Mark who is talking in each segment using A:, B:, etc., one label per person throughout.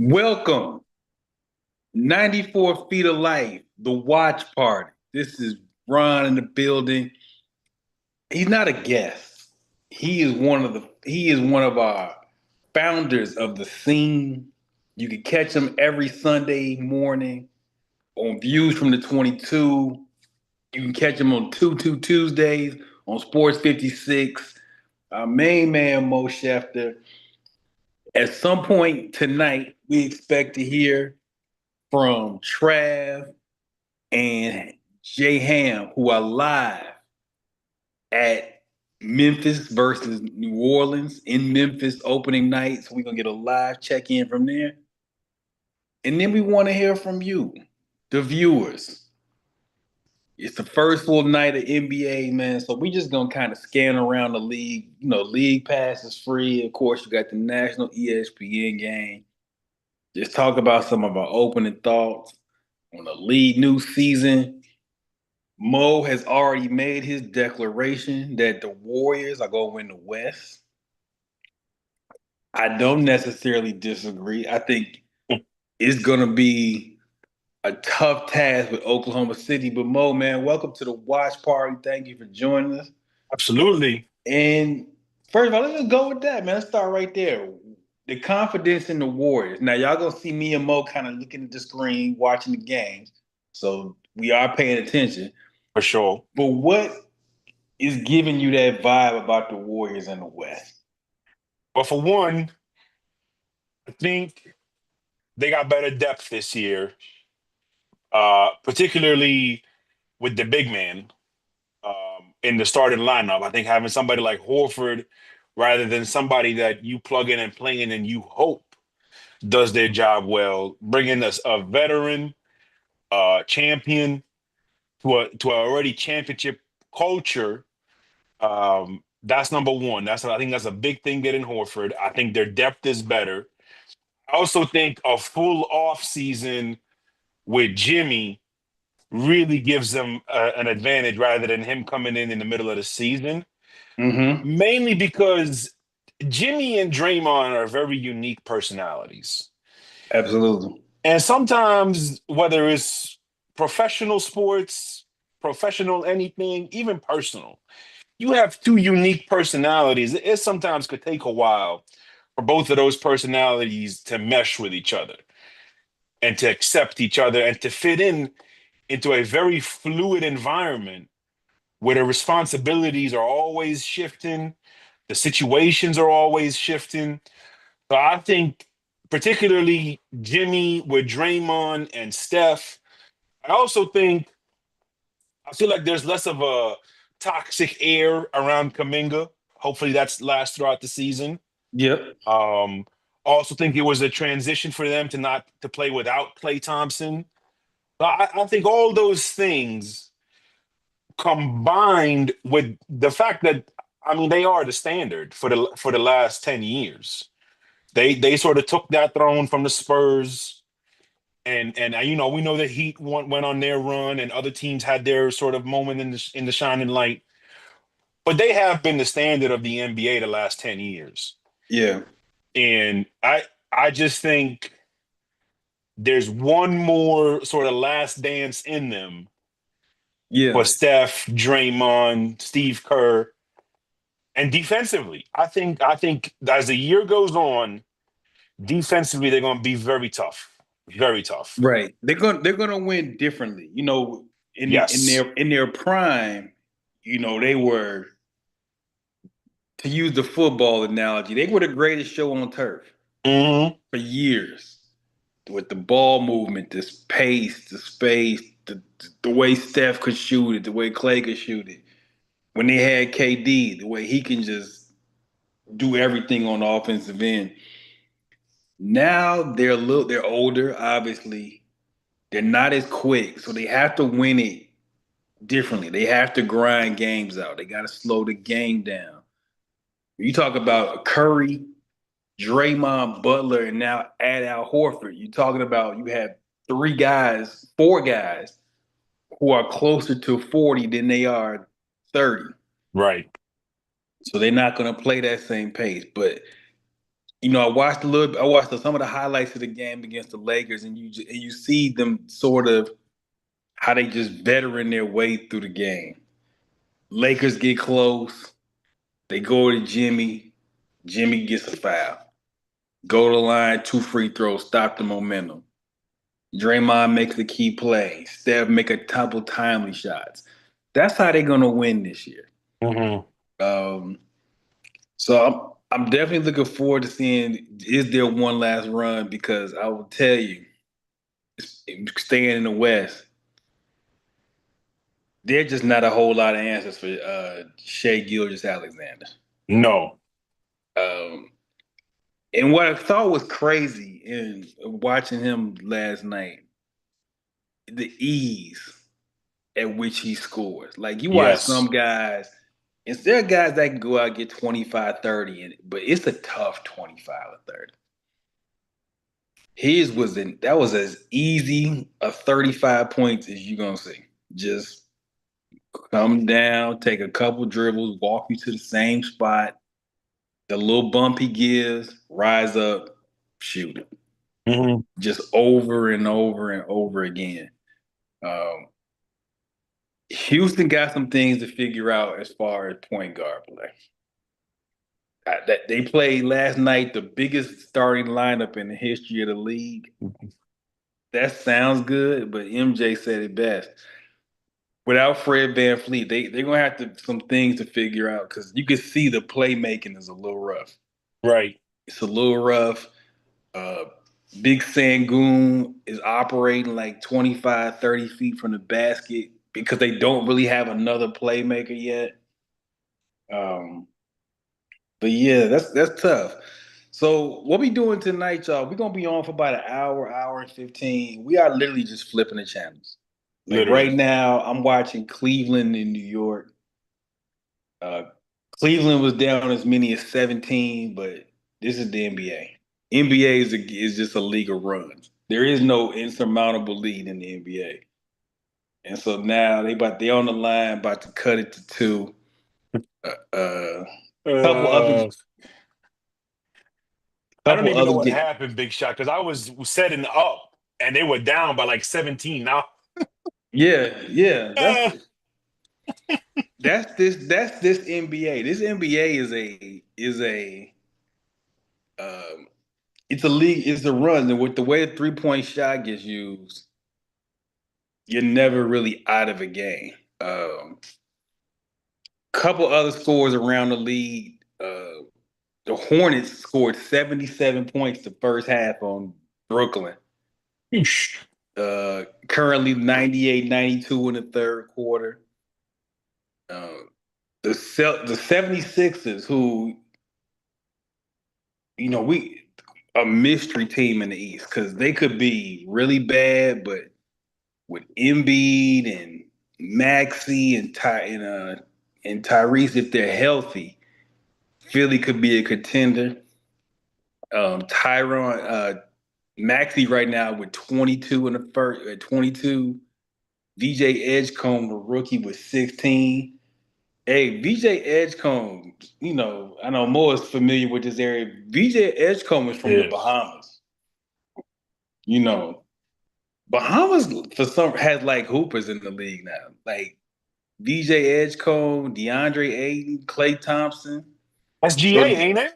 A: Welcome, 94 Feet of Life, the watch party. This is Ron in the building. He's not a guest. He is one of our founders of the scene. You can catch him every Sunday morning on Views from the 22. You can catch him on 2 Tuesdays on Sports 56. Our main man, Mo Schefter. At some point tonight, we expect to hear from Trav and Jay Ham, who are live at Memphis versus New Orleans in Memphis opening night. So we're gonna get a live check-in from there. And then we want to hear from you, the viewers. It's the first full night of NBA, man. So we just gonna kind of scan around the league. League pass is free. Of course, you got the national ESPN game. Just talk about some of our opening thoughts on the league new season. Mo has already made his declaration that the Warriors are going to win the West. I don't necessarily disagree. I think it's going to be a tough task with Oklahoma City. But Mo, man, welcome to the watch party. Thank you for joining us.
B: Absolutely.
A: And first of all, let's just go with that, man. Let's start right there. The confidence in the Warriors. Now, y'all going to see me and Mo kind of looking at the screen, watching the games. So we are paying attention.
B: For sure.
A: But what is giving you that vibe about the Warriors in the West?
B: But for one, I think they got better depth this year, particularly with the big man in the starting lineup. I think having somebody like Horford rather than somebody that you plug in and play in and you hope does their job well, bringing us a veteran champion to a already championship culture. That's number one. I think that's a big thing getting Horford. I think their depth is better. I also think a full off season with Jimmy really gives them an advantage rather than him coming in the middle of the season.
A: Mm-hmm.
B: Mainly because Jimmy and Draymond are very unique personalities.
A: Absolutely.
B: And sometimes, whether it's professional sports, professional anything, even personal, you have two unique personalities. It sometimes could take a while for both of those personalities to mesh with each other and to accept each other and to fit in into a very fluid environment where the responsibilities are always shifting, the situations are always shifting. So I think particularly Jimmy with Draymond and Steph, I also think I feel like there's less of a toxic air around Kaminga. Hopefully that's lasts throughout the season.
A: Yep.
B: Um, also think it was a transition for them to not to play without Klay Thompson. But I think all those things combined with the fact that they are the standard for the last 10 years. They sort of took that throne from the Spurs, and we know the Heat went on their run, and other teams had their sort of moment in the shining light. But they have been the standard of the NBA the last 10 years.
A: Yeah.
B: And I just think there's one more sort of last dance in them
A: Yeah.
B: for Steph, Draymond, Steve Kerr, and defensively. I think as the year goes on, defensively they're going to be very tough, very tough.
A: Right. They're gonna win differently. In
B: Yes.
A: their prime, they were, to use the football analogy, they were the greatest show on turf
B: Hmm.
A: for years. With the ball movement, this pace, the space, the way Steph could shoot it, the way Clay could shoot it. When they had KD, the way he can just do everything on the offensive end. Now they're older, obviously. They're not as quick, so they have to win it differently. They have to grind games out. They got to slow the game down. You talk about Curry, Draymond, Butler, and now add Al Horford. You're talking about you have four guys who are closer to 40 than they are 30.
B: Right.
A: So they're not going to play that same pace. But I watched some of the highlights of the game against the Lakers, and you see them sort of how they just veteran their way through the game. Lakers get close, they go to Jimmy. Jimmy gets a foul. Go to the line, two free throws, stop the momentum. Draymond makes the key play. Steph make a couple timely shots. That's how they're gonna win this year.
B: Hmm.
A: Um, so I'm definitely looking forward to seeing is there one last run because I will tell you, staying in the West, there's just not a whole lot of answers for Shea Gilgeous-Alexander.
B: No.
A: Um, and what I thought was crazy in watching him last night, the ease at which he scores. Like you watch some
B: Yes.
A: guys, instead of guys that can go out and get 25, 30, but it's a tough 25 or 30. That was as easy a 35 points as you're gonna see. Just come down, take a couple dribbles, walk you to the same spot. The little bump he gives, rise up, shoot it.
B: Hmm.
A: Just over and over and over again. Um, Houston got some things to figure out as far as point guard play. That they played last night the biggest starting lineup in the history of the league. That sounds good, but MJ said it best. Without Fred VanVleet, they're gonna have to some things to figure out because you can see the playmaking is a little rough.
B: Right.
A: It's a little rough. Uh, Big Sangoon is operating like 25, 30 feet from the basket because they don't really have another playmaker yet. Um, but yeah, that's tough. So what we doing tonight, y'all? We're gonna be on for about an hour, hour and 15. We are literally just flipping the channels. Like right
B: Literally.
A: now, I'm watching Cleveland in New York. Uh, Cleveland was down as many as 17, but this is the NBA. NBA is just a league of runs. There is no insurmountable lead in the NBA. And so now they on the line, about to cut it to two. Uh, couple other
B: Uh, I don't
A: couple
B: even know
A: other
B: what
A: get
B: happened, Big Shot, because I was setting up and they were down by like 17 now.
A: yeah.
B: Uh,
A: That's this NBA. This NBA is a um, it's a league. It's a run, and with the way the 3-point shot gets used, you're never really out of a game. Couple other scores around the league. The Hornets scored 77 points the first half on Brooklyn.
B: Eesh.
A: Currently 98-92 in the third quarter. Uh, the 76ers, who, we a mystery team in the East because they could be really bad, but with Embiid and Maxey and Tyrese, if they're healthy, Philly could be a contender. Tyron Maxey right now with 22 in the first, 22. VJ Edgecombe, the rookie, with 16. Hey, VJ Edgecombe, I know Mo is familiar with this area. VJ Edgecombe is from the
B: Yes.
A: Bahamas. You know, Bahamas for some has like hoopers in the league now. Like VJ Edgecombe, DeAndre Ayton, Klay Thompson.
B: That's GA,
A: So
B: ain't it?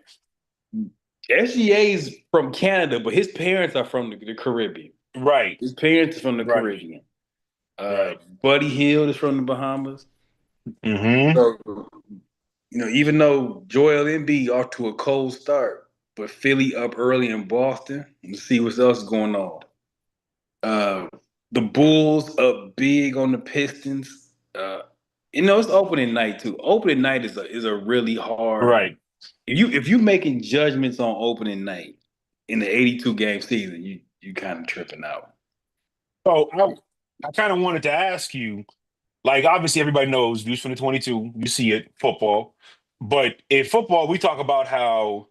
A: SGA is from Canada, but his parents are from the Caribbean.
B: Right.
A: His parents are from the
B: Right.
A: Caribbean.
B: Right.
A: Buddy Hield is from the Bahamas.
B: Hmm.
A: So, even though Joel Embiid off to a cold start, but Philly up early in Boston. Let's see what else is going on. Uh, the Bulls up big on the Pistons. It's opening night too. Opening night is a really hard.
B: Right.
A: If you making judgments on opening night in the 82 game season, you kind of tripping out.
B: So I kind of wanted to ask you, like, obviously everybody knows views from the 22, you see it, football. But in football, we talk about how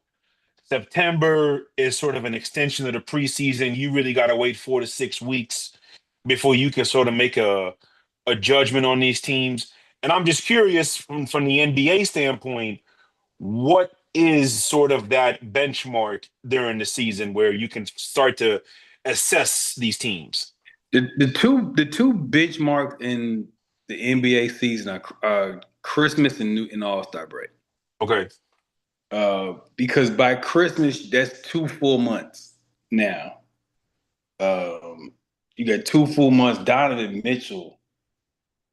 B: September is sort of an extension of the preseason. You really got to wait 4 to 6 weeks before you can sort of make a judgment on these teams. And I'm just curious from the NBA standpoint, what is sort of that benchmark during the season where you can start to assess these teams.
A: The two benchmarks in the NBA season are Christmas and All Star break.
B: Okay.
A: Because by Christmas, that's 2 full months now. Um, you got 2 full months. Donovan Mitchell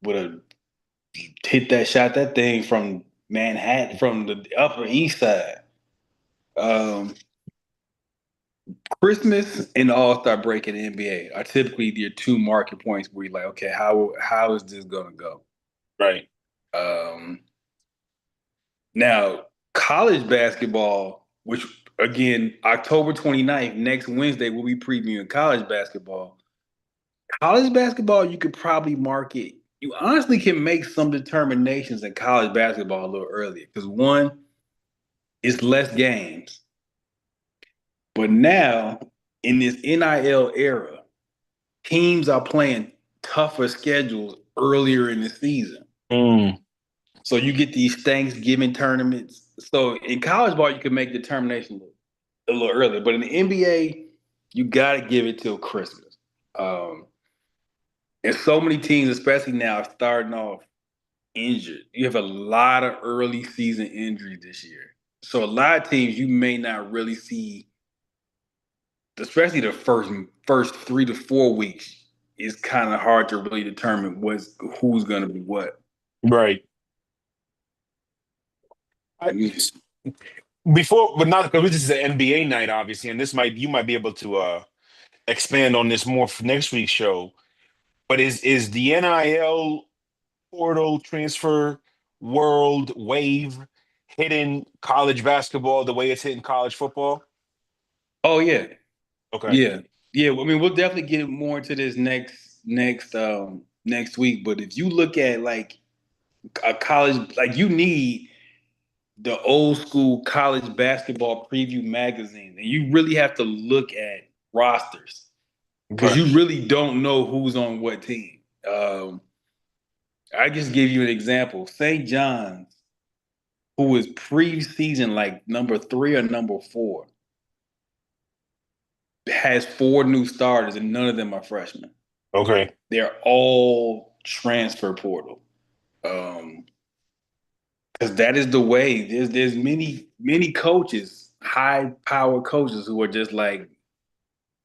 A: would have hit that shot, that thing from Manhattan, from the Upper East Side. Um, Christmas and All Star break in the NBA are typically your two market points where you're like, okay, how is this gonna go?
B: Right.
A: Um, Now, college basketball, which again, October 29th, next Wednesday, we'll be previewing college basketball. College basketball, you could probably market. You honestly can make some determinations in college basketball a little earlier because one, it's less games. But now, in this NIL era, teams are playing tougher schedules earlier in the season.
B: Mm.
A: So you get these Thanksgiving tournaments. So in college ball, you can make determinations a little earlier, but in the NBA, you got to give it till Christmas. Um, and so many teams, especially now, are starting off injured. You have a lot of early season injuries this year. So a lot of teams you may not really see, especially the first 3 to 4 weeks. It's kind of hard to really determine who's going to be what.
B: Right. I, before, but not because this is an NBA night, obviously, and you might be able to expand on this more for next week's show. But is the NIL portal transfer world wave hitting college basketball the way it's hitting college football?
A: Oh yeah,
B: Okay.
A: yeah, yeah. I mean, we'll definitely get more into this next week. But if you look at like a college, like you need the old school college basketball preview magazine, and you really have to look at rosters because
B: Okay.
A: you really don't know who's on what team. Um, I just give you an example. St. John's, who is preseason like number 3 or number 4, has 4 new starters, and none of them are freshmen.
B: Okay.
A: They're all transfer portal. Because that is the way. There's many coaches, high power coaches, who are just like,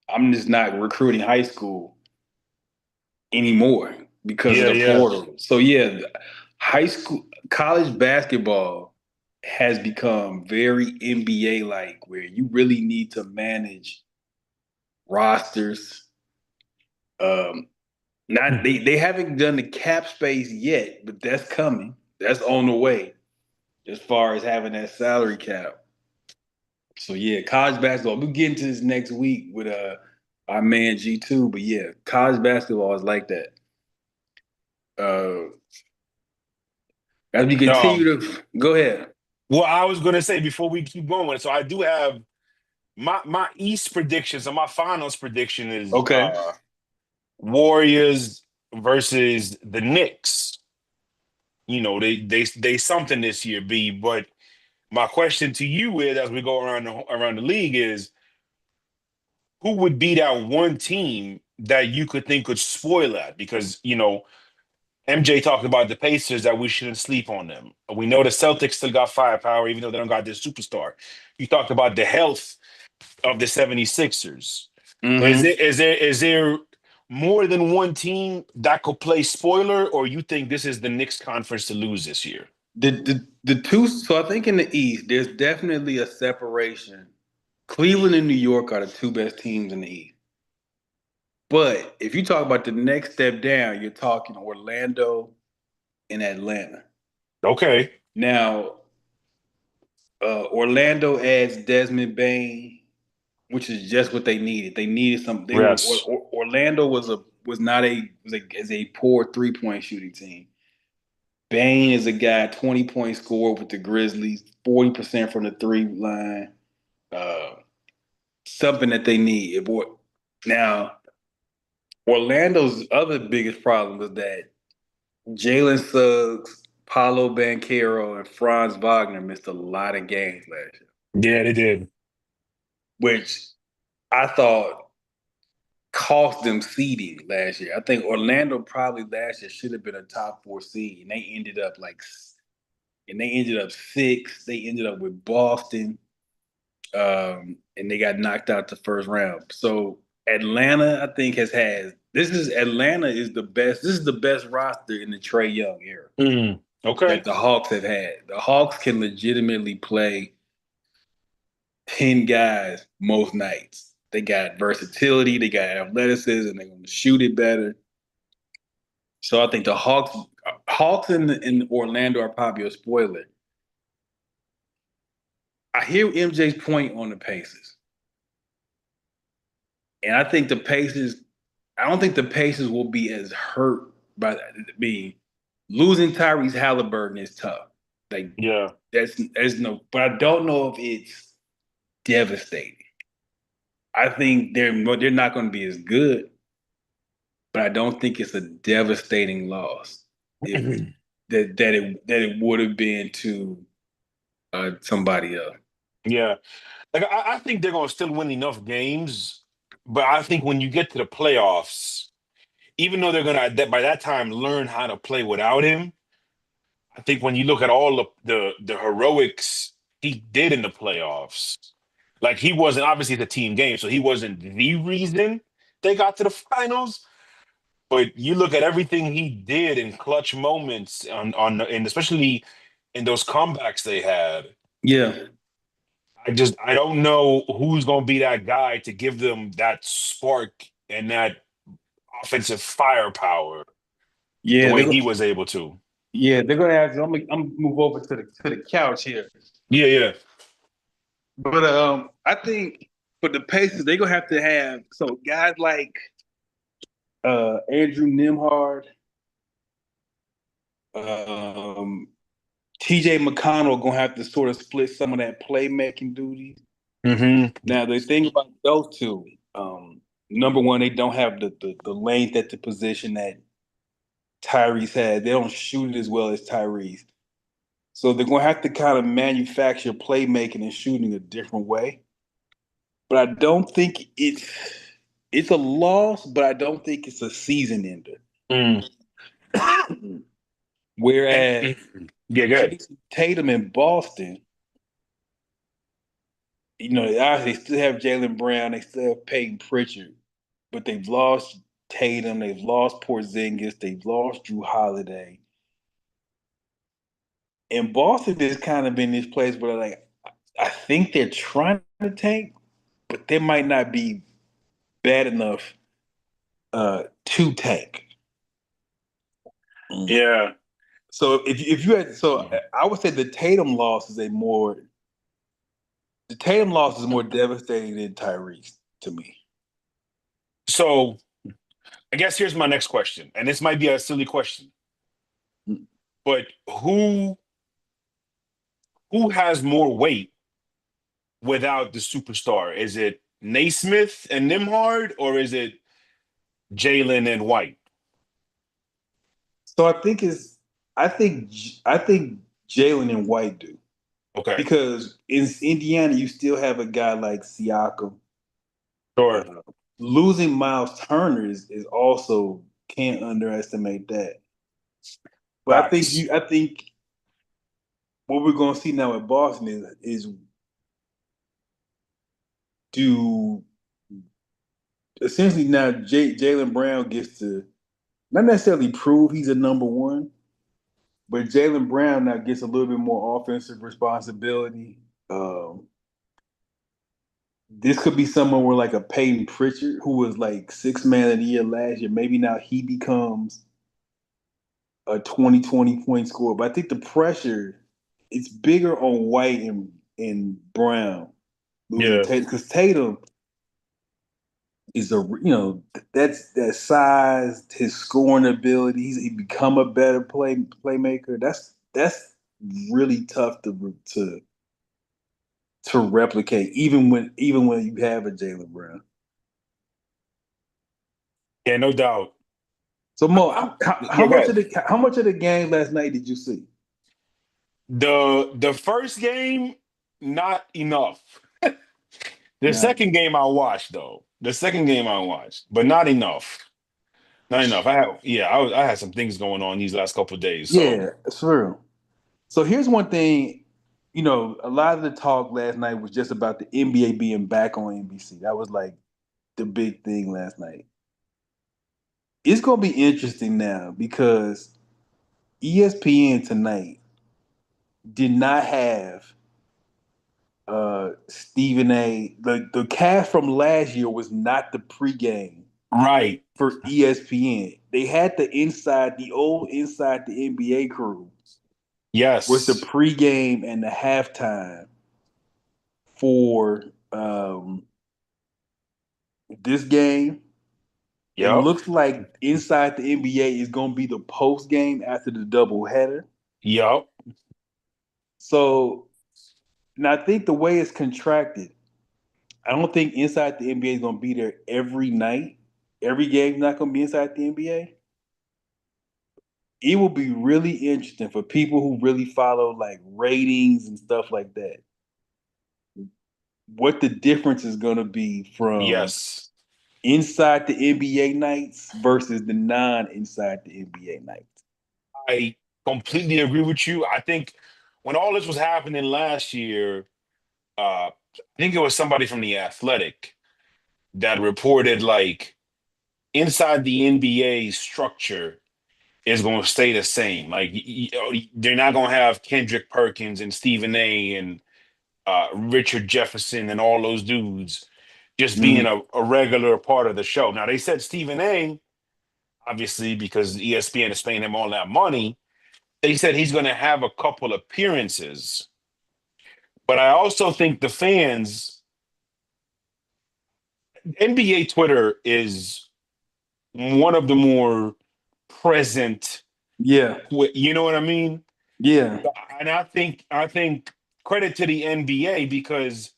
A: I'm just not recruiting high school anymore because of
B: Yeah,
A: the
B: yeah.
A: portal. So yeah, high school college basketball has become very NBA like, where you really need to manage rosters. Um, Not they haven't done the cap space yet, but that's coming. That's on the way as far as having that salary cap. So yeah, college basketball. We'll get into this next week with our man G2, but yeah, college basketball is like that. Uh, as we continue to go ahead.
B: Well, I was gonna say before we keep going, so I do have my East predictions and my finals prediction is
A: Okay.
B: Warriors versus the Knicks. You know, they something this year, B. But my question to you is, as we go around the league, is who would be that one team that you could think could spoil that? Because MJ talked about the Pacers that we shouldn't sleep on them. We know the Celtics still got firepower, even though they don't got this superstar. You talked about the health of the 76ers.
A: Mm-hmm.
B: Is there more than one team that could play spoiler, or you think this is the Knicks conference to lose this year?
A: The two. So I think in the East, there's definitely a separation. Cleveland and New York are the two best teams in the East. But if you talk about the next step down, you're talking Orlando and Atlanta.
B: Okay.
A: Now, Orlando adds Desmond Bain, which is just what they needed. They needed some. They were
B: Yes.
A: Orlando was not a poor 3-point shooting team. Bain is a guy 20-point scorer with the Grizzlies, 40% from the 3 line. Uh, Something that they need. Now, Orlando's other biggest problem was that Jalen Suggs Paulo Banchero and Franz Wagner missed a lot of games last year,
B: Yeah, they did.
A: which I thought cost them seeding last year. I think Orlando probably last year should have been a top 4 seed, and they ended up six. They ended up with Boston, and they got knocked out the first round. So Atlanta, I think, Atlanta is the best. This is the best roster in the Trae Young era
B: Okay.
A: that the Hawks have had. The Hawks can legitimately play 10 guys most nights. They got versatility, they got athleticism, they're going to shoot it better. So I think the Hawks in Orlando are probably a spoiler. I hear MJ's point on the Pacers. And I don't think the Pacers will be as hurt by losing Tyrese Halliburton is tough. Like
B: Yeah.
A: but I don't know if it's devastating. I think they're not going to be as good, but I don't think it's a devastating loss. It would have been to somebody else.
B: Yeah. Like I think they're gonna still win enough games, but I think when you get to the playoffs, even though they're gonna by that time learn how to play without him, I think when you look at all of the heroics he did in the playoffs, like he wasn't obviously the team game, so he wasn't the reason they got to the finals. But you look at everything he did in clutch moments and especially in those comebacks they had.
A: Yeah.
B: I don't know who's going to be that guy to give them that spark and that offensive firepower the
A: Yeah,
B: way he was able to.
A: they're gonna have to. I'm move over to the couch here.
B: Yeah, yeah.
A: But I think for the Pacers, they're gonna have to have guys like Andrew Nimhard, um, TJ McConnell gonna have to sort of split some of that playmaking duties.
B: Mm-hmm.
A: Now the thing about those two, number one, they don't have the length at the position that Tyrese had. They don't shoot it as well as Tyrese. So they're gonna have to kind of manufacture playmaking and shooting a different way. But I don't think it's a loss, but I don't think it's a season ender.
B: Mm.
A: Whereas
B: Yeah, good.
A: Jason Tatum in Boston, they still have Jaylen Brown, they still have Peyton Pritchard, but they've lost Tatum, they've lost Porzingis, they've lost Drew Holiday. And Boston has kind of been this place where I think they're trying to tank, but they might not be bad enough to tank.
B: Yeah.
A: So if you had I would say the Tatum loss is more devastating than Tyrese to me.
B: So I guess here's my next question, and this might be a silly question, but who has more weight without the superstar? Is it Naismith and Nimhard, or is it Jalen and White?
A: So I think Jalen and White do
B: Okay,
A: because in Indiana you still have a guy like Siakam.
B: sure.
A: Losing Miles Turner is also can't underestimate that. But
B: Facts.
A: I think what we're going to see now in Boston is do essentially now Jaylen Brown gets to not necessarily prove he's a number one, but Jaylen Brown now gets a little bit more offensive responsibility. This could be someone where like a Peyton Pritchard, who was like six man of the year last year, maybe now he becomes a 20 point scorer. But I think the pressure it's bigger on White and Brown losing
B: Yeah.
A: Tatum because Tatum is that's that size, his scoring ability. He become a better playmaker. That's really tough to replicate, even when you have a Jaylen Brown.
B: Yeah, no doubt.
A: So Mo,
B: Yeah, go ahead.
A: how much of the game last night did you see?
B: The first game, not enough. The
A: Nah.
B: second game I watched though. The second game I watched, but not enough. Not enough. I had some things going on these last couple of days. So
A: Yeah, it's true. So here's one thing, a lot of the talk last night was just about the NBA being back on NBC. That was like the big thing last night. It's gonna be interesting now because ESPN tonight did not have Stephen A. The cast from last year was not the pregame
B: right.
A: for ESPN. They had the old Inside the NBA crew was the
B: Yes.
A: pregame and the halftime for this game. It
B: Yep.
A: looks like Inside the NBA is going to be the post game after the doubleheader.
B: Yep.
A: So, and I think the way it's contracted, I don't think Inside the NBA is going to be there every night. Every game's not going to be Inside the NBA. It will be really interesting for people who really follow like ratings and stuff like that. What the difference is going to be from
B: Yes.
A: inside the NBA nights versus the non inside the NBA nights.
B: I completely agree with you. I think when all this was happening last year, I think it was somebody from the Athletic that reported like inside the NBA structure is going to stay the same. Like they're not going to have Kendrick Perkins and Stephen A. and Richard Jefferson and all those dudes just being
A: Mm,
B: a regular part of the show. Now they said Stephen A. obviously because ESPN is paying him all that money. They said he's going to have a couple appearances, but I also think the fans, NBA Twitter is one of the more present.
A: yeah,
B: You know what I mean?
A: yeah,
B: And I think credit to the NBA because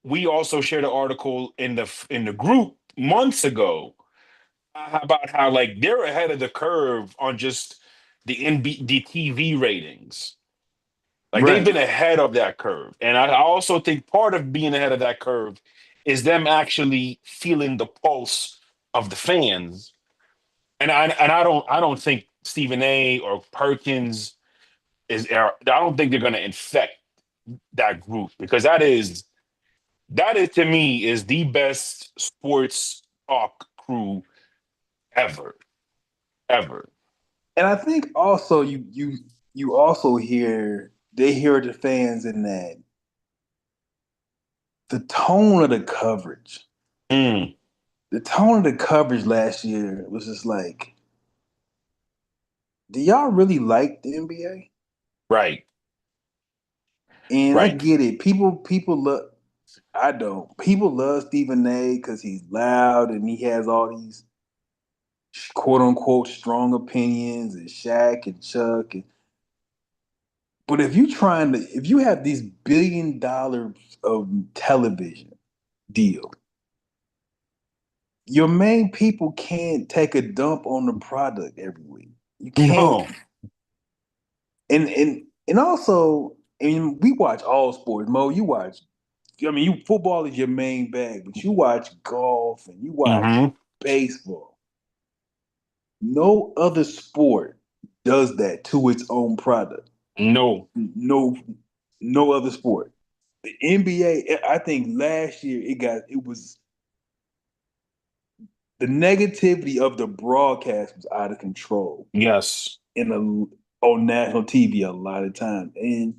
B: we also shared an article in the group months ago about how like they're ahead of the curve on just the TV ratings. Like they've
A: right.
B: been ahead of that curve. And I also think part of being ahead of that curve is them actually feeling the pulse of the fans. And I don't think Stephen A or Perkins I don't think they're gonna infect that group because that is to me is the best sports talk crew ever. Ever.
A: And I think also you also hear the fans in that the tone of the coverage.
B: Mm,
A: The tone of the coverage last year was just like, do y'all really like the NBA?
B: right.
A: And I
B: Right.
A: get it. People love. I don't. People love Stephen A. because he's loud and he has all these quote unquote strong opinions and Shaq and Chuck. But if you have these $1 billion of television deal, your main people can't take a dump on the product every week. You can't.
B: No.
A: And also, I mean, we watch all sports. Mo, you watch. I mean, you football is your main bag, but you watch golf and you watch
B: Hmm.
A: baseball. No other sport does that to its own product.
B: No.
A: No, no other sport. The NBA, I think last year it was the negativity of the broadcast was out of control
B: Yes.
A: in on national TV a lot of times. And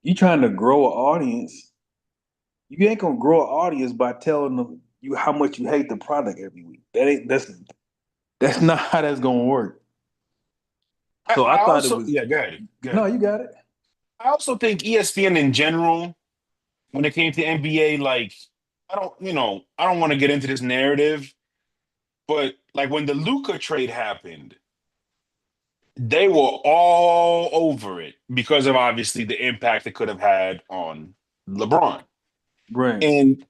A: you trying to grow an audience, you ain't gonna grow an audience by telling them you how much you hate the product every week. That's not how that's gonna work.
B: I,
A: So I
B: I
A: thought it
B: also,
A: was
B: yeah, go ahead. Go
A: no,
B: ahead.
A: you got it.
B: I also think ESPN in general, when it came to NBA, like, I don't want to get into this narrative, but like when the Luca trade happened, they were all over it because of obviously the impact it could have had on LeBron.
A: Right.
B: And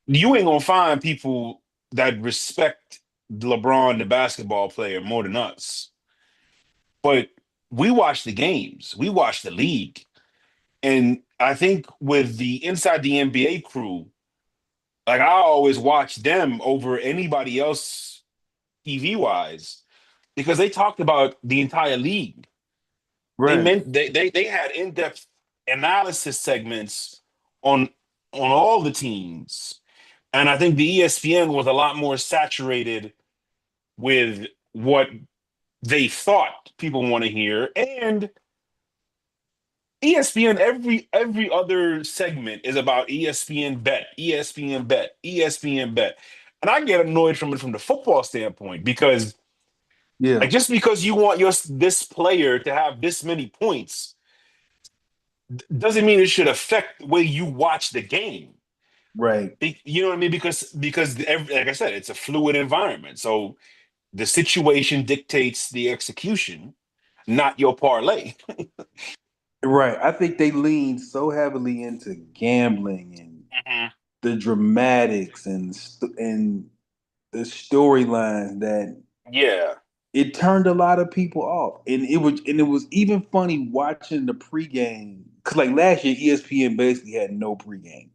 B: you ain't gonna find people that respect LeBron, the basketball player, more than us. But we watch the games, we watch the league. And I think with the inside the NBA crew, like I always watch them over anybody else TV wise because they talked about the entire league. They
A: Right.
B: meant they had in-depth analysis segments on all the teams. And I think the ESPN was a lot more saturated with what they thought people want to hear. And ESPN, every other segment is about ESPN bet, ESPN bet, ESPN bet. And I get annoyed from it from the football standpoint because
A: Yeah.
B: like just because you want your this player to have this many points doesn't mean it should affect the way you watch the game.
A: Right.
B: You know what I mean? Because like I said, it's a fluid environment. So the situation dictates the execution, not your parlay.
A: Right. I think they lean so heavily into gambling and
B: Mhm.
A: the dramatics and the storylines that
B: Yeah.
A: it turned a lot of people off. And it was even funny watching the pregame because like last year ESPN basically had no pregame.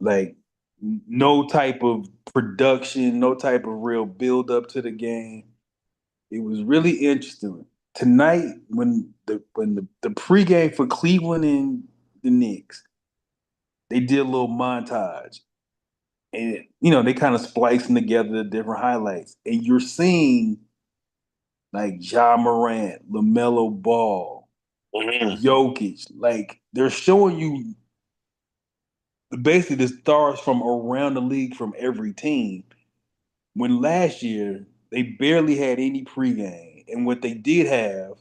A: Like no type of production, no type of real build up to the game. It was really interesting. Tonight, when the pregame for Cleveland and the Knicks, they did a little montage. And they kind of splicing together the different highlights. And you're seeing like Ja Morant, LaMelo Ball,
B: Mhm.
A: Jokic. Like they're showing you basically the stars from around the league from every team. When last year they barely had any pregame, and what they did have,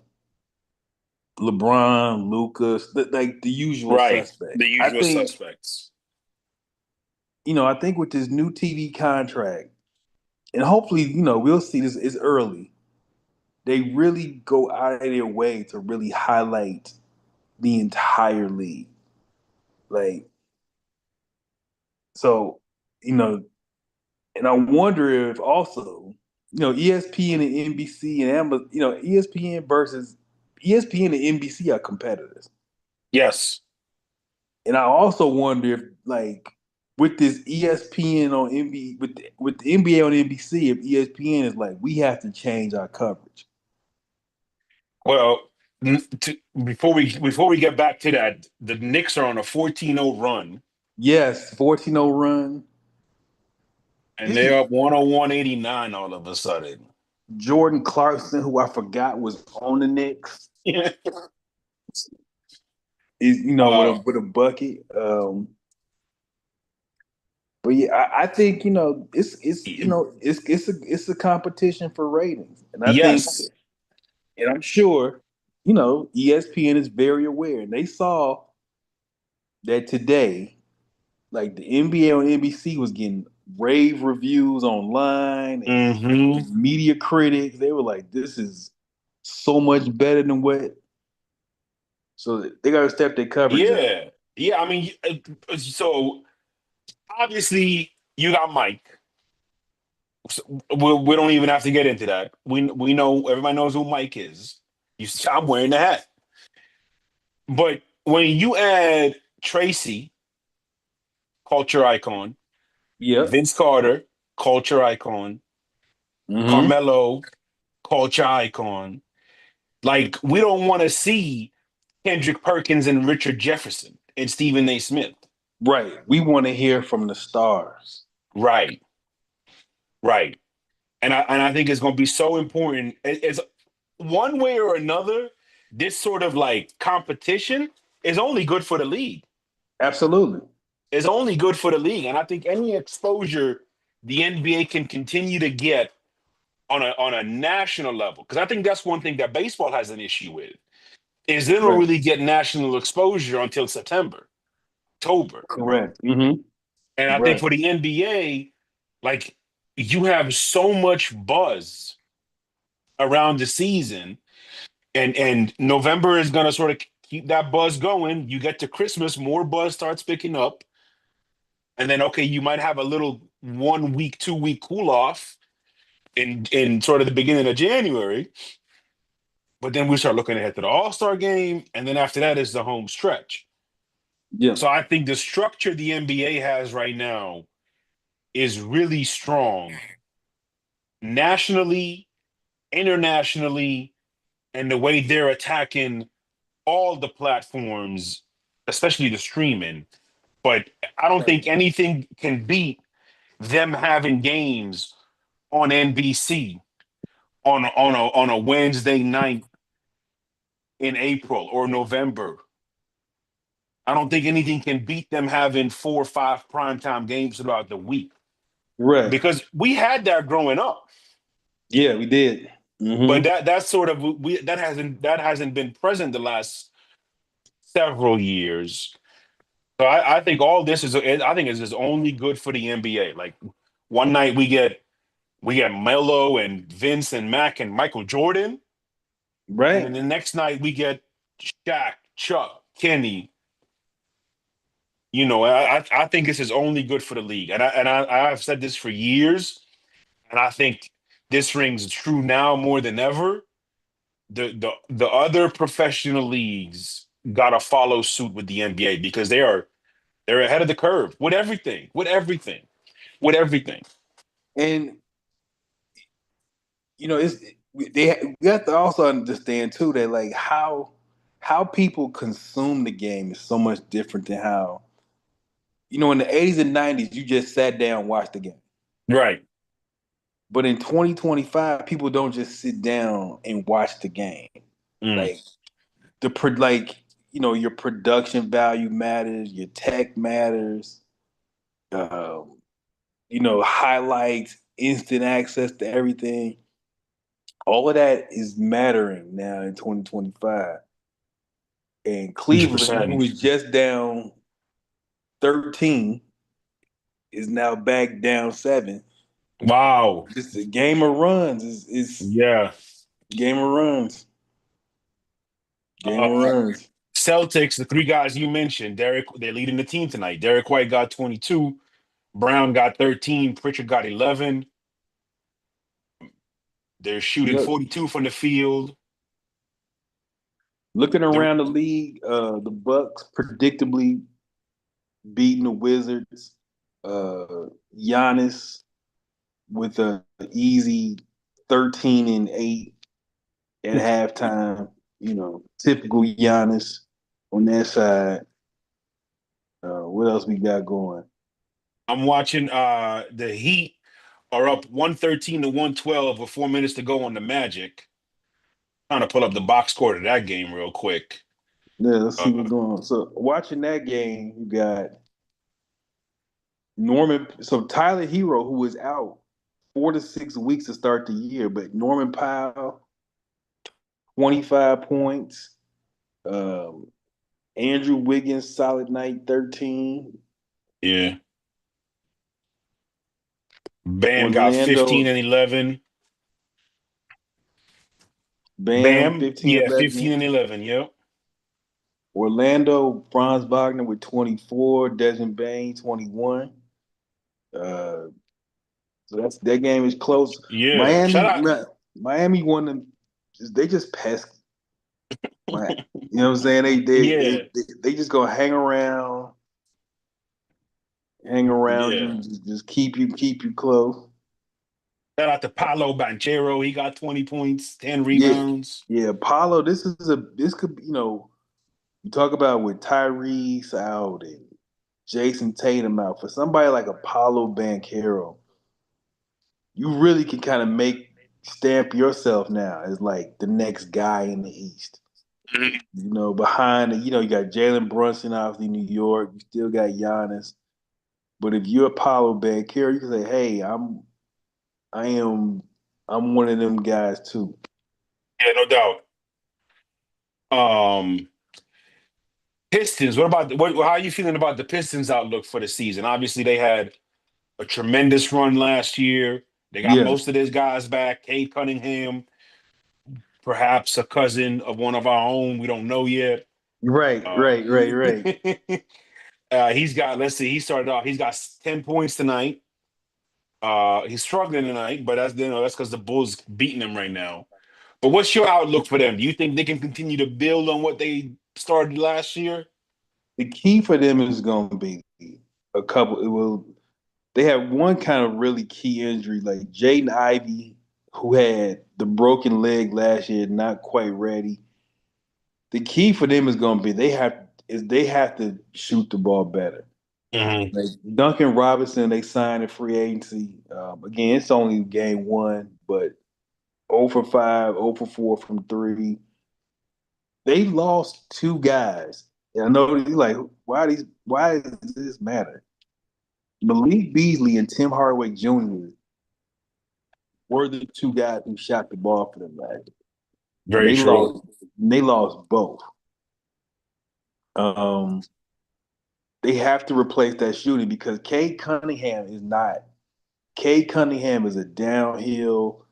A: LeBron, Lucas, like the usual
B: Right. The
A: suspects. I
B: usual
A: think
B: suspects.
A: I think with this new TV contract, and hopefully we'll see this. It's early. They really go out of their way to really highlight the entire league. Like so, you know, and I wonder if also, ESPN and NBC and Amazon, ESPN versus ESPN and NBC are competitors.
B: Yes.
A: And I also wonder if like with this ESPN on NB with the NBA on NBC, if ESPN is like, we have to change our coverage.
B: Well, before we get back to that, the Knicks are on a 14-0 run,
A: Yes, 14-0 run.
B: and
A: This is
B: they're up 101-89 all of a sudden.
A: Jordan Clarkson, who I forgot was on the Knicks,
B: Yeah.
A: is with a
B: Uh,
A: with a bucket. But yeah, I think it's a competition for ratings, and I think,
B: yes.
A: and I'm sure, ESPN is very aware, and they saw that today, like the NBA on NBC was getting rave reviews online
B: Hmm.
A: and media critics. They were like, "This is so much better than what." So they got to step their coverage up.
B: Yeah. Yeah. I mean, so obviously you got Mike. So we don't even have to get into that. We know everybody knows who Mike is. I'm wearing the hat. But when you add Tracy, culture icon,
A: Yep.
B: Vince Carter, culture icon,
A: Hmm.
B: Carmelo, culture icon, like we don't want to see Kendrick Perkins and Richard Jefferson and Stephen A. Smith.
A: Right. We want to hear from the stars.
B: Right, right. And I think it's going to be so important. It's one way or another. This sort of like competition is only good for the league.
A: Absolutely.
B: It's only good for the league, and I think any exposure the NBA can continue to get on a national level, because I think that's one thing that baseball has an issue with, is they don't
A: Right.
B: really get national exposure until September, October.
A: Correct. Hmm.
B: And I think
A: Right.
B: for the NBA, like you have so much buzz around the season, and November is gonna sort of keep that buzz going. You get to Christmas, more buzz starts picking up, and then okay, you might have a little 1 week, 2 week cool off in sort of the beginning of January. But then we start looking ahead to the All-Star game, and then after that is the home stretch.
A: Yeah.
B: So I think the structure the NBA has right now is really strong nationally, internationally, and the way they're attacking all the platforms, especially the streaming. But I don't
A: Right.
B: think anything can beat them having games on NBC on a Wednesday night in April or November. I don't think anything can beat them having 4 or 5 primetime games throughout the week
A: Right.
B: because we had that growing up,
A: Yeah, we did.
B: but
A: Mm-hmm.
B: that's sort of that hasn't been present the last several years. So I think all this is I think is only good for the NBA. Like one night we get Melo and Vince and Mac and Michael Jordan, and then
A: Right.
B: the next night we get Shaq, Chuck, Kenny. I think this is only good for the league, and I've said this for years, and I think this rings true now more than ever. The other professional leagues gotta follow suit with the NBA because they're ahead of the curve with everything, with everything, with everything.
A: And it's we have to also understand too that like how people consume the game is so much different than how in the 80s and 90s you just sat down and watched the game.
B: Right.
A: But in 2025, people don't just sit down and watch the game.
B: Mm.
A: Like like your production value matters, your tech matters, um, highlights, instant access to everything. All of that is mattering now in 2025. And Cleveland, who
B: 100%.
A: was just down 13, is now back down 7.
B: Wow.
A: It's a game of runs. Is
B: Yeah.
A: game of runs. Game of
B: Uh,
A: runs.
B: Celtics, the three guys you mentioned, they're leading the team tonight. Derek White got 22, Brown got 13, Pritchard got 11. They're shooting
A: Look,
B: 42 from the field.
A: looking
B: The,
A: around the league, the Bucks predictably beating the Wizards. Giannis with a easy 13-8 at halftime. Typical Giannis on that side. What else we got going?
B: I'm watching the Heat are up 113 to 112 with 4 minutes to go on the Magic. Trying to pull up the box score to that game real quick.
A: Yeah, let's see
B: Uh,
A: what's going on. So watching that game, you got Norman. So Tyler Hero, who was out 4 to 6 weeks to start the year, but Norman Powell, 25 points. Um, Andrew Wiggins, solid night, 13.
B: yeah. Bam got 15
A: Orlando,
B: and 11.
A: Bam,
B: Bam,
A: 15,
B: yeah, 15
A: 11.
B: and 11. Yep.
A: Orlando, Franz Wagner with 24. Desmond Bain, 21. Uh, so that game is close.
B: Yeah. Shout
A: Miami,
B: out.
A: Miami won them. They just pesky. You know what I'm saying?
B: Yeah.
A: They just gonna hang around
B: Yeah.
A: you, just keep you close.
B: Shout out to Paolo Banchero. He got 20 points, 10
A: Yeah,
B: rebounds.
A: yeah. Paulo, this could you talk about with Tyrese out and Jason Tatum out for somebody like Apollo Banchero, you really can kind of stamp yourself now as like the next guy in the East. Behind you got Jalen Brunson obviously New York. You still got Giannis. But if you're Apollo Banchero, you can say, "Hey, I am, I'm one of them guys too."
B: Yeah, no doubt. Um, Pistons. What about how are you feeling about the Pistons outlook for the season? Obviously, they had a tremendous run last year. They got
A: Yeah,
B: most of those guys back. Cade Cunningham, perhaps a cousin of one of our own. We don't know yet.
A: right,
B: Uh,
A: right, right, right.
B: he's got. Let's see. He started off. He's got 10 points tonight. He's struggling tonight, but that's because the Bulls beating him right now. But what's your outlook for them? Do you think they can continue to build on what they started last year?
A: The key for them is going to be a couple. It will. They have one kind of really key injury, like Jaden Ivey, who had the broken leg last year, not quite ready. The key for them is going to be they have to shoot the ball better.
B: Hmm.
A: Like Duncan Robinson, they signed a free agency. Again, it's only game one, but 0 for 5, 0 for 4 from three. They lost two guys. And I know you're like, why does this matter? Malik Beasley and Tim Hardaway Jr. were the two guys who shot the ball for them last year. And
B: Very true.
A: they lost both. Um, they have to replace that shooting because Cade Cunningham is a downhill,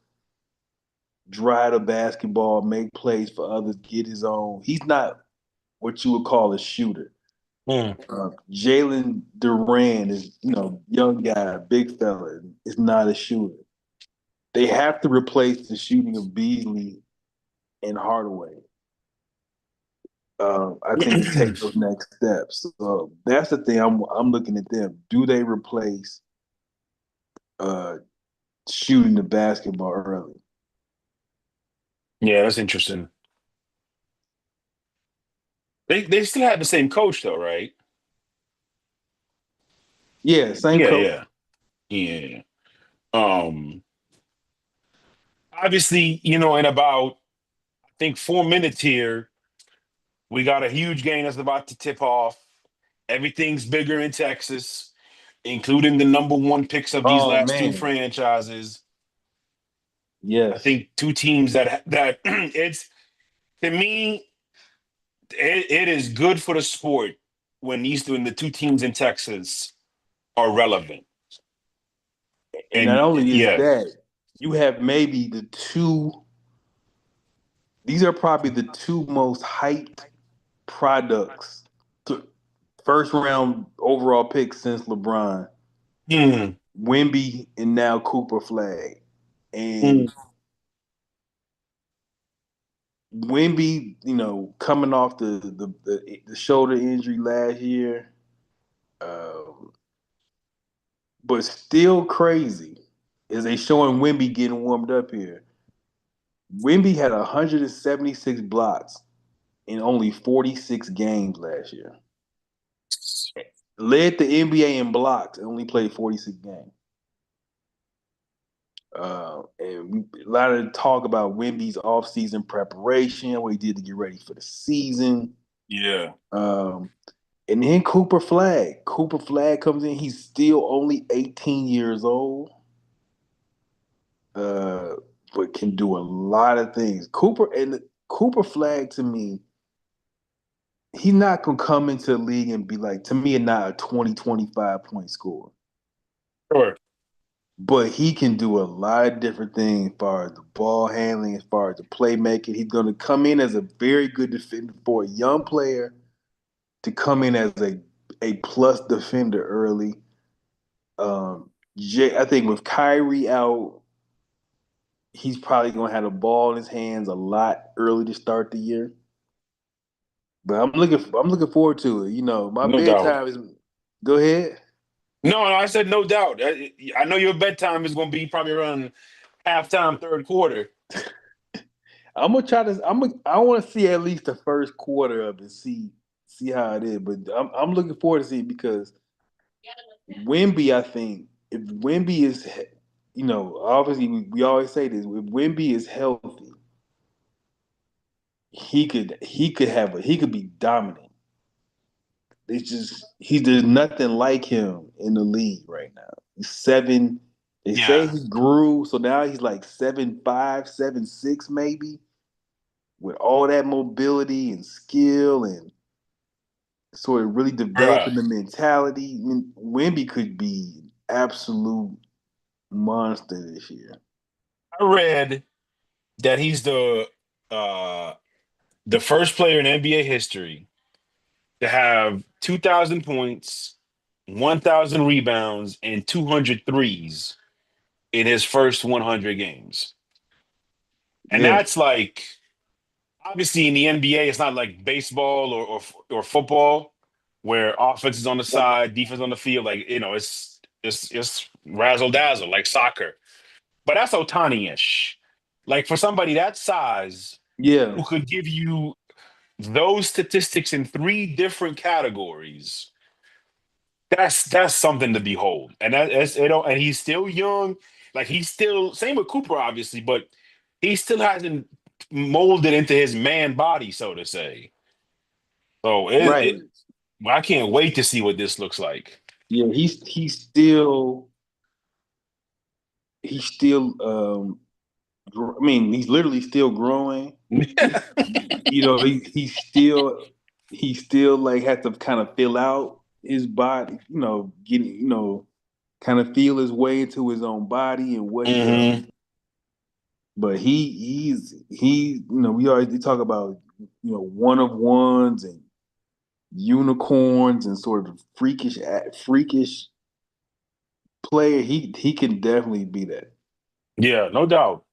A: drive the basketball, make plays for others, get his own. He's not what you would call a shooter.
B: Mm.
A: Jalen Duran is, young guy, big fella, is not a shooter. They have to replace the shooting of Beasley and Hardaway. I think to take those next steps. So that's the thing. I'm looking at them. Do they replace uh, shooting the basketball early?
B: Yeah, that's interesting. They still have the same coach though, right?
A: Yeah, same
B: Yeah,
A: coach.
B: yeah, yeah. Um, Obviously, in about I think 4 minutes here, we got a huge game that's about to tip off. Everything's bigger in Texas, including the number one picks of these
A: Oh
B: last two
A: man,
B: franchises. I
A: yes.
B: think two teams that it's to me, it is good for the sport when the two teams in Texas are relevant.
A: And not
B: And
A: only is
B: yeah,
A: that, you have maybe the two. These are probably the two most hyped products, to first round overall picks since LeBron,
B: mm,
A: Wimby, and now Cooper Flag. And
B: mm,
A: Wimby, coming off the shoulder injury last year, um, but still crazy is they showing Wimby getting warmed up here. Wimby had 176 blocks in only 46 games last year. Led the NBA in blocks and only played 46 games. A lot of talk about Wimby's offseason preparation, what he did to get ready for the season.
B: yeah,
A: Um, and then Cooper Flag. Cooper Flag comes in. He's still only 18 years old, uh, but can do a lot of things. Cooper Flag to me, he's not gonna come into the league and be like, to me, not a 20, 25 point scorer.
B: sure,
A: But he can do a lot of different things as far as the ball handling, as far as the playmaking. He's going to come in as a very good defender for a young player to come in as a plus defender early. I think with Kyrie out, he's probably going to have the ball in his hands a lot early to start the year. But I'm looking forward to it. My
B: no doubt.
A: bedtime is. Go ahead.
B: No, I said no doubt. I know your bedtime is going to be probably around halftime, third quarter.
A: I'm gonna try this. I want to see at least the first quarter of it, see how it is. But I'm looking forward to see it because Wimby, I think if Wimby is, obviously we always say this. If Wimby is healthy, he could be dominant. It's just there's nothing like him in the league right now. He's seven. They say
B: Yeah,
A: he grew, so now he's like 7'5", 7'6", maybe, with all that mobility and skill and sort of really
B: bruh.
A: developing the mentality. I mean, Wimby could be an absolute monster this year.
B: I read that he's uh the first player in NBA history to have 2,000 points, 1,000 rebounds, and 200 threes in his first 100 games. And
A: Yeah.
B: that's like obviously in the NBA, it's not like baseball or football where offense is on the side, defense on the field. Like, it's razzle dazzle like soccer. But that's Otani-ish. Like for somebody that size
A: Yeah.
B: who could give you those statistics in three different categories, that's something to behold. And and he's still young. Like he's still same with Cooper, obviously, but he still hasn't molded into his man body, so to say. So
A: Right.
B: I can't wait to see what this looks like.
A: Yeah. He's still I mean, he's literally still growing. He still like has to kind of fill out his body, kind of feel his way into his own body and what he
B: Hmm.
A: but we always talk about one of ones and unicorns and sort of freakish player. He can definitely be that.
B: Yeah, no doubt.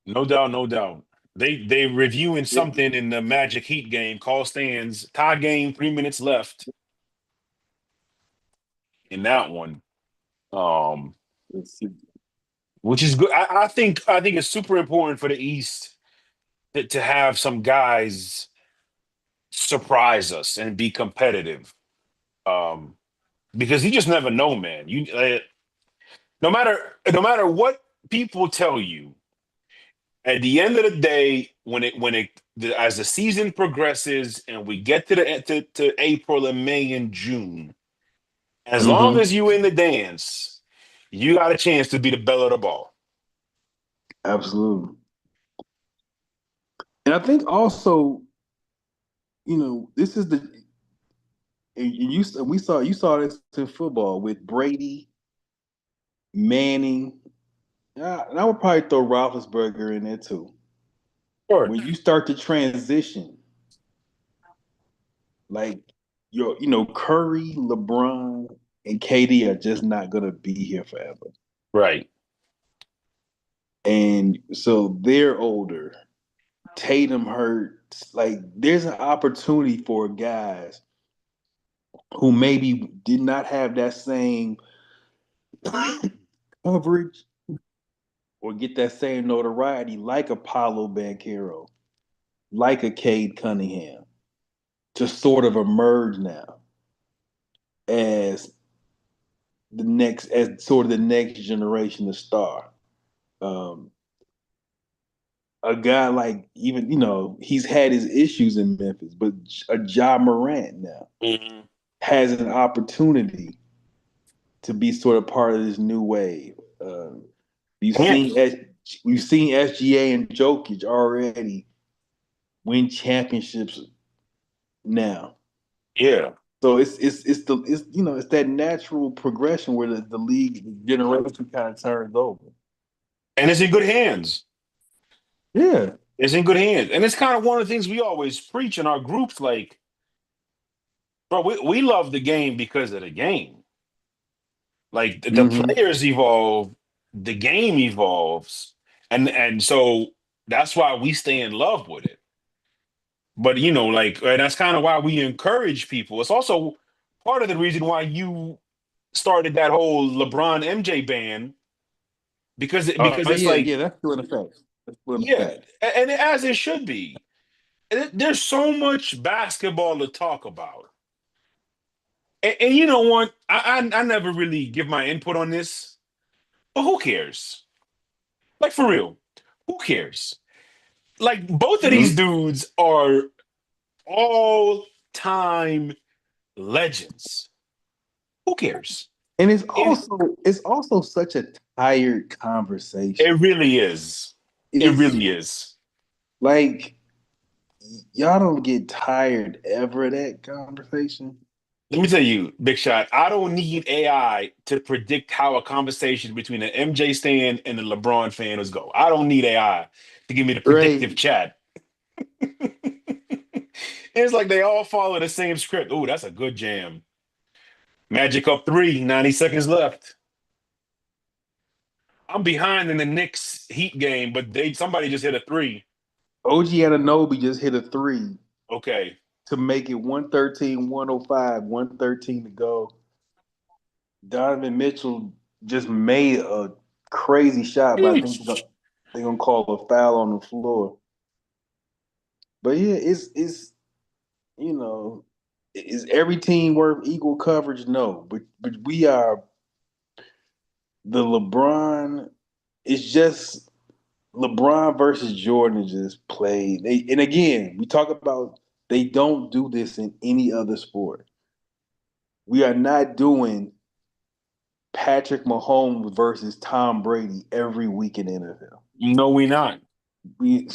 B: No doubt, no doubt. They reviewing
A: Yeah.
B: something in the Magic Heat game. Call stands, tie game, 3 minutes left in that one. Um,
A: Let's see.
B: which is good. I think it's super important for the East to have some guys surprise us and be competitive. Um, because you just never know, man. No matter what people tell you, at the end of the day, as the season progresses and we get to April and May and June, as long
A: Hmm.
B: as you in the dance, you got a chance to be the belle of the ball.
A: Absolutely. And I think also, this is the and you saw this in football with Brady, Manning. And I would probably throw Roethlisberger in there too.
B: Sure.
A: When you start to transition, like Curry, LeBron, and KD are just not gonna be here forever.
B: Right.
A: And so they're older. Tatum hurts. Like there's an opportunity for guys who maybe did not have that same coverage or get that same notoriety like Apollo Banchero, like a Cade Cunningham, to sort of emerge now as the next generation of star. Um, a guy like even he's had his issues in Memphis, but a Ja Morant now
B: Mhm.
A: has an opportunity to be sort of part of this new wave. You've
B: Yeah.
A: seen we've seen SGA and Jokic already win championships now.
B: Yeah.
A: So it's that natural progression where the league the generation kind of turns over.
B: And it's in good hands.
A: Yeah.
B: It's in good hands. And it's kind of one of the things we always preach in our groups. Like, bro, we love the game because of the game. Like the
A: Hmm.
B: players evolve, the game evolves, and so that's why we stay in love with it. But like, and that's kind of why we encourage people. It's also part of the reason why you started that whole LeBron MJ ban because
A: Oh
B: it's
A: yeah,
B: like,
A: yeah, that's still in effect. That's still in
B: yeah,
A: effect.
B: and as it should be. There's so much basketball to talk about. And you know what? I never really give my input on this, but who cares? Like for real, who cares? Like both of these
A: Mhm.
B: dudes are all time legends. Who cares?
A: And it's
B: It
A: also it's also such a tired conversation.
B: it really is. It
A: It's
B: really is.
A: like y'all don't get tired ever of that conversation.
B: Let me tell you, Big Shot, I don't need AI to predict how a conversation between an MJ fan and a LeBron fan is go. I don't need AI to give me the predictive
A: Right.
B: chat. It's like they all follow the same script. Oh, that's a good jam. Magic up 3, 90 seconds left. I'm behind in the Knicks Heat game, but somebody just hit a three.
A: OG Anunoby just hit a three
B: Okay.
A: to make it 113-105, 113 to go. Donovan Mitchell just made a crazy shot, but I think they're gonna call a foul on the floor. But yeah, it's you know, is every team worth equal coverage? No, but we are the LeBron. It's just LeBron versus Jordan is just played. And again, we talk about they don't do this in any other sport. We are not doing Patrick Mahomes versus Tom Brady every week in the NFL.
B: No, we not.
A: We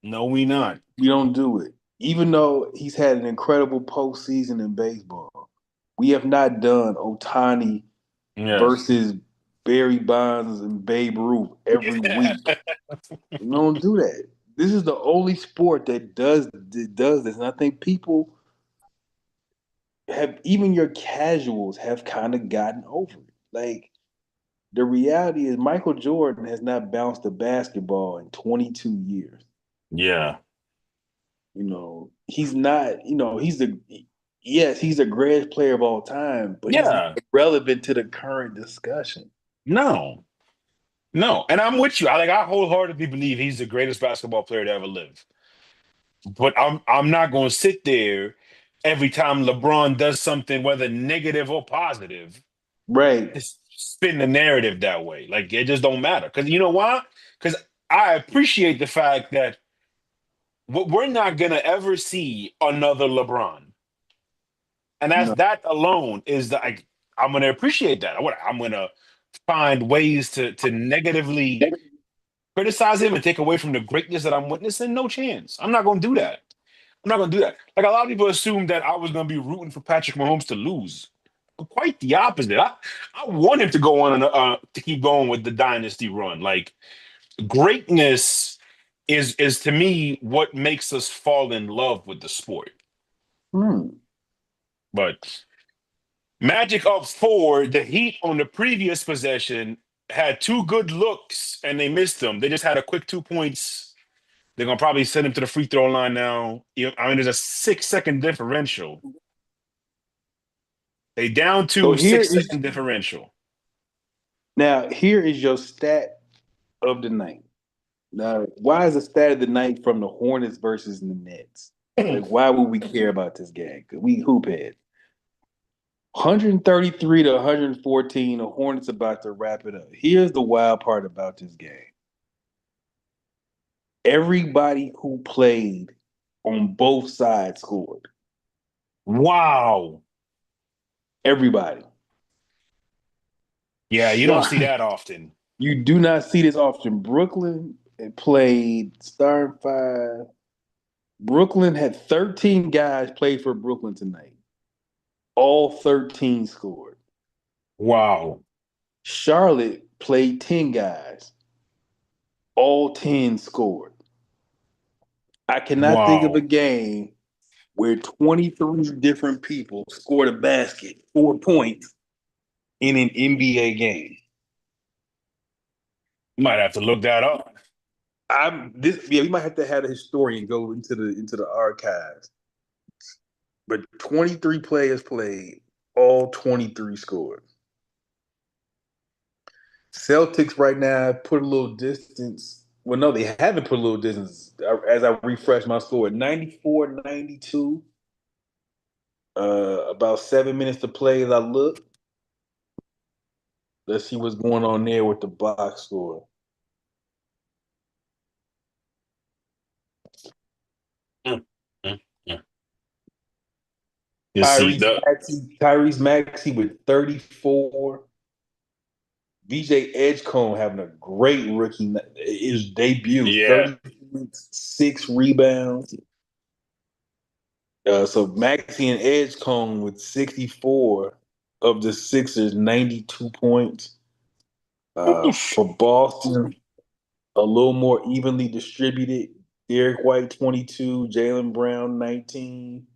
B: No, we not.
A: we don't do it. Even though he's had an incredible postseason in baseball, we have not done Otani
B: Yes.
A: versus Barry Bonds and Babe Ruth every week. We don't do that. This is the only sport that does this, and I think people have, even your casuals have kind of gotten over it. Like the reality is, Michael Jordan has not bounced a basketball in 22 years.
B: Yeah.
A: He's not. He's the greatest player of all time, but he's not
B: Yeah.
A: relevant to the current discussion.
B: No. No. And I'm with you. I wholeheartedly believe he's the greatest basketball player to ever live. But I'm not gonna sit there every time LeBron does something, whether negative or positive,
A: Right.
B: just spin the narrative that way. Like it just don't matter. Cause you know why? Because I appreciate the fact that we're not gonna ever see another LeBron. And
A: No.
B: that alone is like I'm gonna appreciate that. I'm gonna find ways to negatively criticize him and take away from the greatness that I'm witnessing. No chance. I'm not gonna do that. I'm not gonna do that. Like a lot of people assumed that I was gonna be rooting for Patrick Mahomes to lose. Quite the opposite. I want him to go on and to keep going with the dynasty run. Like greatness is to me what makes us fall in love with the sport.
A: Hmm.
B: But Magic up four, the Heat on the previous possession had two good looks and they missed them. They just had a quick 2 points. They're gonna probably send him to the free throw line now. I mean, there's a 6 second differential. They down
A: So
B: to
A: here
B: six
A: is
B: second differential.
A: now here is your stat of the night. Now, why is the stat of the night from the Hornets versus the Nets? Like, why would we care about this game? 'Cause we hoop head. 133 to 114. The Hornets about to wrap it up. Here's the wild part about this game. Everybody who played on both sides scored.
B: Wow.
A: Everybody.
B: Yeah, you don't see that often.
A: You do not see this often. Brooklyn played starting five. Brooklyn had 13 guys played for Brooklyn tonight. All 13 scored.
B: Wow.
A: Charlotte played 10 guys. All 10 scored. I cannot think of a
B: Wow.
A: game where 23 different people scored a basket, 4 points in an NBA game.
B: You might have to look that up.
A: We might have to have a historian go into the archives. But 23 players played, all 23 scored. Celtics right now put a little distance. Well, no, they haven't put a little distance as I refresh my score. 94-92. About 7 minutes to play as I look. Let's see what's going on there with the box score.
B: Mm, mm, mm. You see the
A: Tyrese Maxey with 34. VJ Edgecombe having a great rookie his debut,
B: yeah.
A: 36 rebounds. So Maxey and Edgecombe with 64 of the Sixers, 92 points.
B: Oof.
A: For Boston, a little more evenly distributed. Derek White, 22, Jaylen Brown, 19.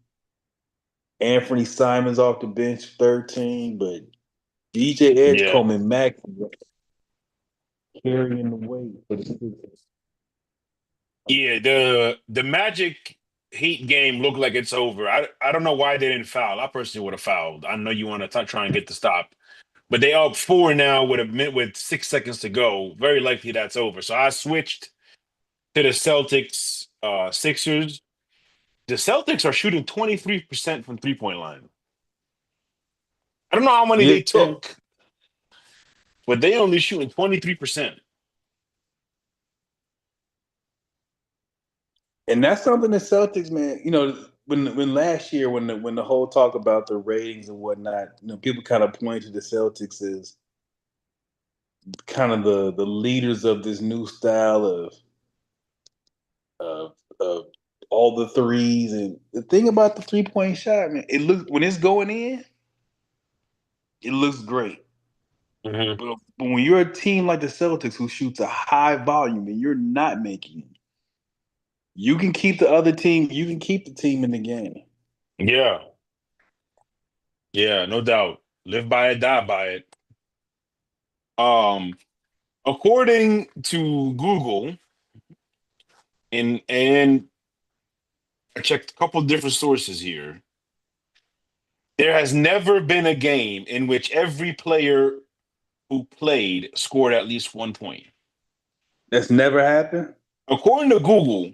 A: Anthony Simons off the bench, 13. But DJ
B: Yeah.
A: Edgecombe and Maxey carrying the weight for the Sixers.
B: Yeah, the Magic Heat game looked like it's over. I don't know why they didn't foul. I personally would have fouled. I know you want to try and get the stop, but they up four now with a minute with 6 seconds to go. Very likely that's over. So I switched to the Celtics Sixers. The Celtics are shooting 23% from 3-point line. I don't know how many they
A: Yeah,
B: took, but they only shooting 23%.
A: and that's something the Celtics, man. When last year when the whole talk about the ratings and whatnot, people kind of point to the Celtics as kind of the leaders of this new style of all the threes. And the thing about the 3-point shot, man, it looks when it's going in, it looks great.
B: Mhm.
A: But when you're a team like the Celtics who shoots a high volume and you're not making it, you can keep the other team. You can keep the team in the game.
B: Yeah, yeah, no doubt. Live by it, die by it. Um, According to Google, and I checked a couple different sources here. There has never been a game in which every player who played scored at least 1 point.
A: That's never happened.
B: According to Google,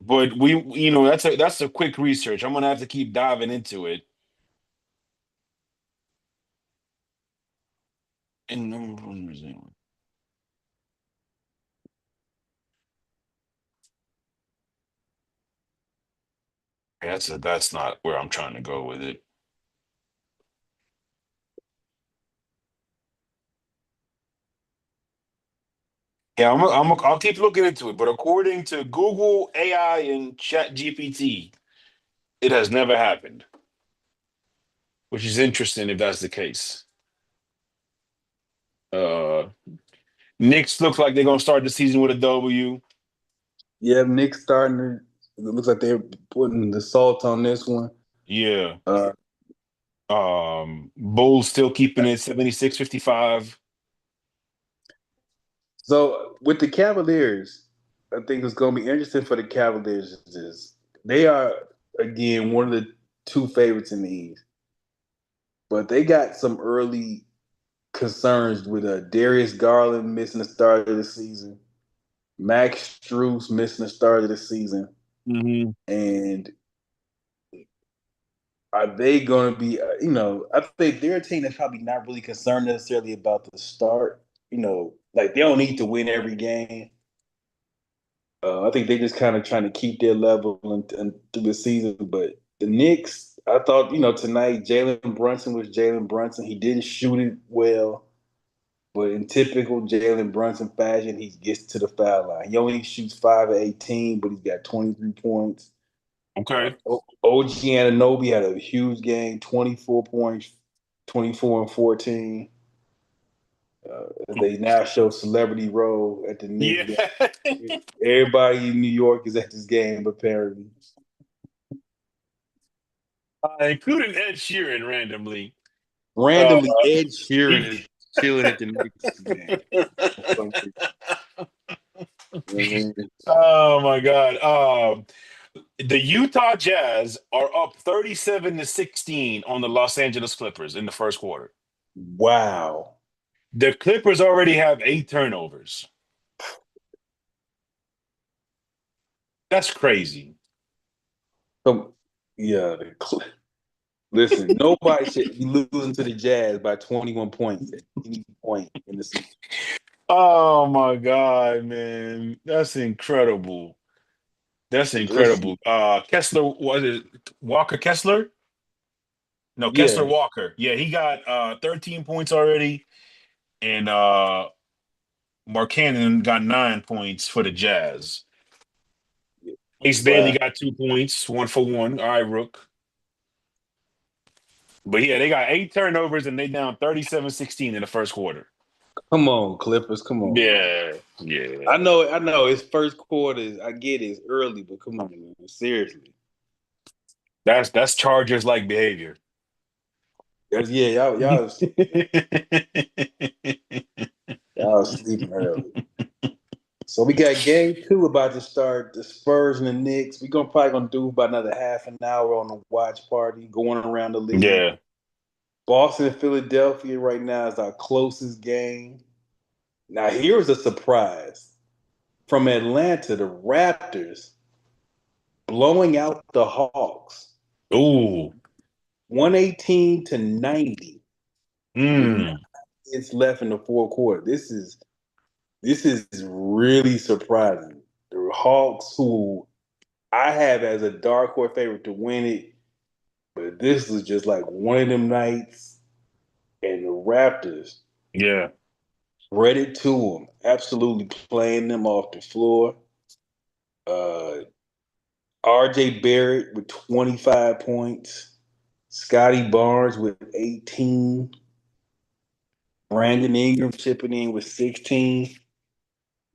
B: but that's a quick research. I'm gonna have to keep diving into it. And number one is anyway. That's not where I'm trying to go with it. Yeah, I'll keep looking into it. But according to Google, AI, and Chat GPT, it has never happened, which is interesting if that's the case. Uh, Knicks looks like they're gonna start the season with a W.
A: Yeah, Knicks starting to. It looks like they're putting the salt on this one.
B: Yeah.
A: Uh,
B: Bulls still keeping it 76-55.
A: so with the Cavaliers, I think it's going to be interesting for the Cavaliers. Is they are again one of the two favorites in the East, but they got some early concerns with Darius Garland missing the start of the season, Max Strus missing the start of the season,
B: Mm-hmm.
A: and are they going to be? I think they're a team that's probably not really concerned necessarily about the start. Like they don't need to win every game. I think they just kind of trying to keep their level and through the season. But the Knicks, I thought, tonight Jalen Brunson was Jalen Brunson. He didn't shoot it well, but in typical Jalen Brunson fashion, he gets to the foul line. He only shoots 5 of 18, but he's got 23 points.
B: Okay.
A: OG Anunoby had a huge game, 24 points, 24 and 14. They now show Celebrity Row at the Knicks
B: Yeah.
A: game. Everybody in New York is at this game, apparently.
B: Including Ed Sheeran randomly. Uh,
A: Randomly, Ed Sheeran is chilling at the Knicks game. You know what I mean?
B: oh my God. The Utah Jazz are up 37-16 on the Los Angeles Clippers in the first quarter.
A: Wow.
B: The Clippers already have 8 turnovers. That's crazy.
A: So, yeah, listen, nobody should be losing to the Jazz by 21 points at any point in the season.
B: Oh my God, man. That's incredible. That's
A: Listen,
B: incredible. Kessler, was it Walker Kessler? No, Kessler
A: yeah,
B: Walker. Yeah, he got 13 points already. And Markkanen got 9 points for the Jazz. Ace Bailey
A: wow.
B: got 2 points, 1 for 1. All right, Rook. But yeah, they got 8 turnovers and they down 37-16 in the first quarter.
A: Come on, Clippers, come on.
B: Yeah, yeah.
A: I know. It's first quarter. I get it. It's early, but come on, man. Seriously.
B: That's Chargers like behavior.
A: Yeah, y'all about sleeping early. So we got game 2 about to start. The Spurs and the Knicks. We're probably gonna do about another half an hour on the watch party going around the league.
B: Yeah.
A: Boston and Philadelphia right now is our closest game. Now here's a surprise from Atlanta: the Raptors blowing out the Hawks,
B: Ooh.
A: 118-90.
B: Mm.
A: It's left in the fourth quarter. This is really surprising. The Hawks, who I have as a dark horse favorite to win it, but this was just like one of them nights, and the Raptors
B: Yeah.
A: read it to them, absolutely playing them off the floor. Uh, R.J. Barrett with 25 points, Scotty Barnes with 18, Brandon Ingram chipping in with 16,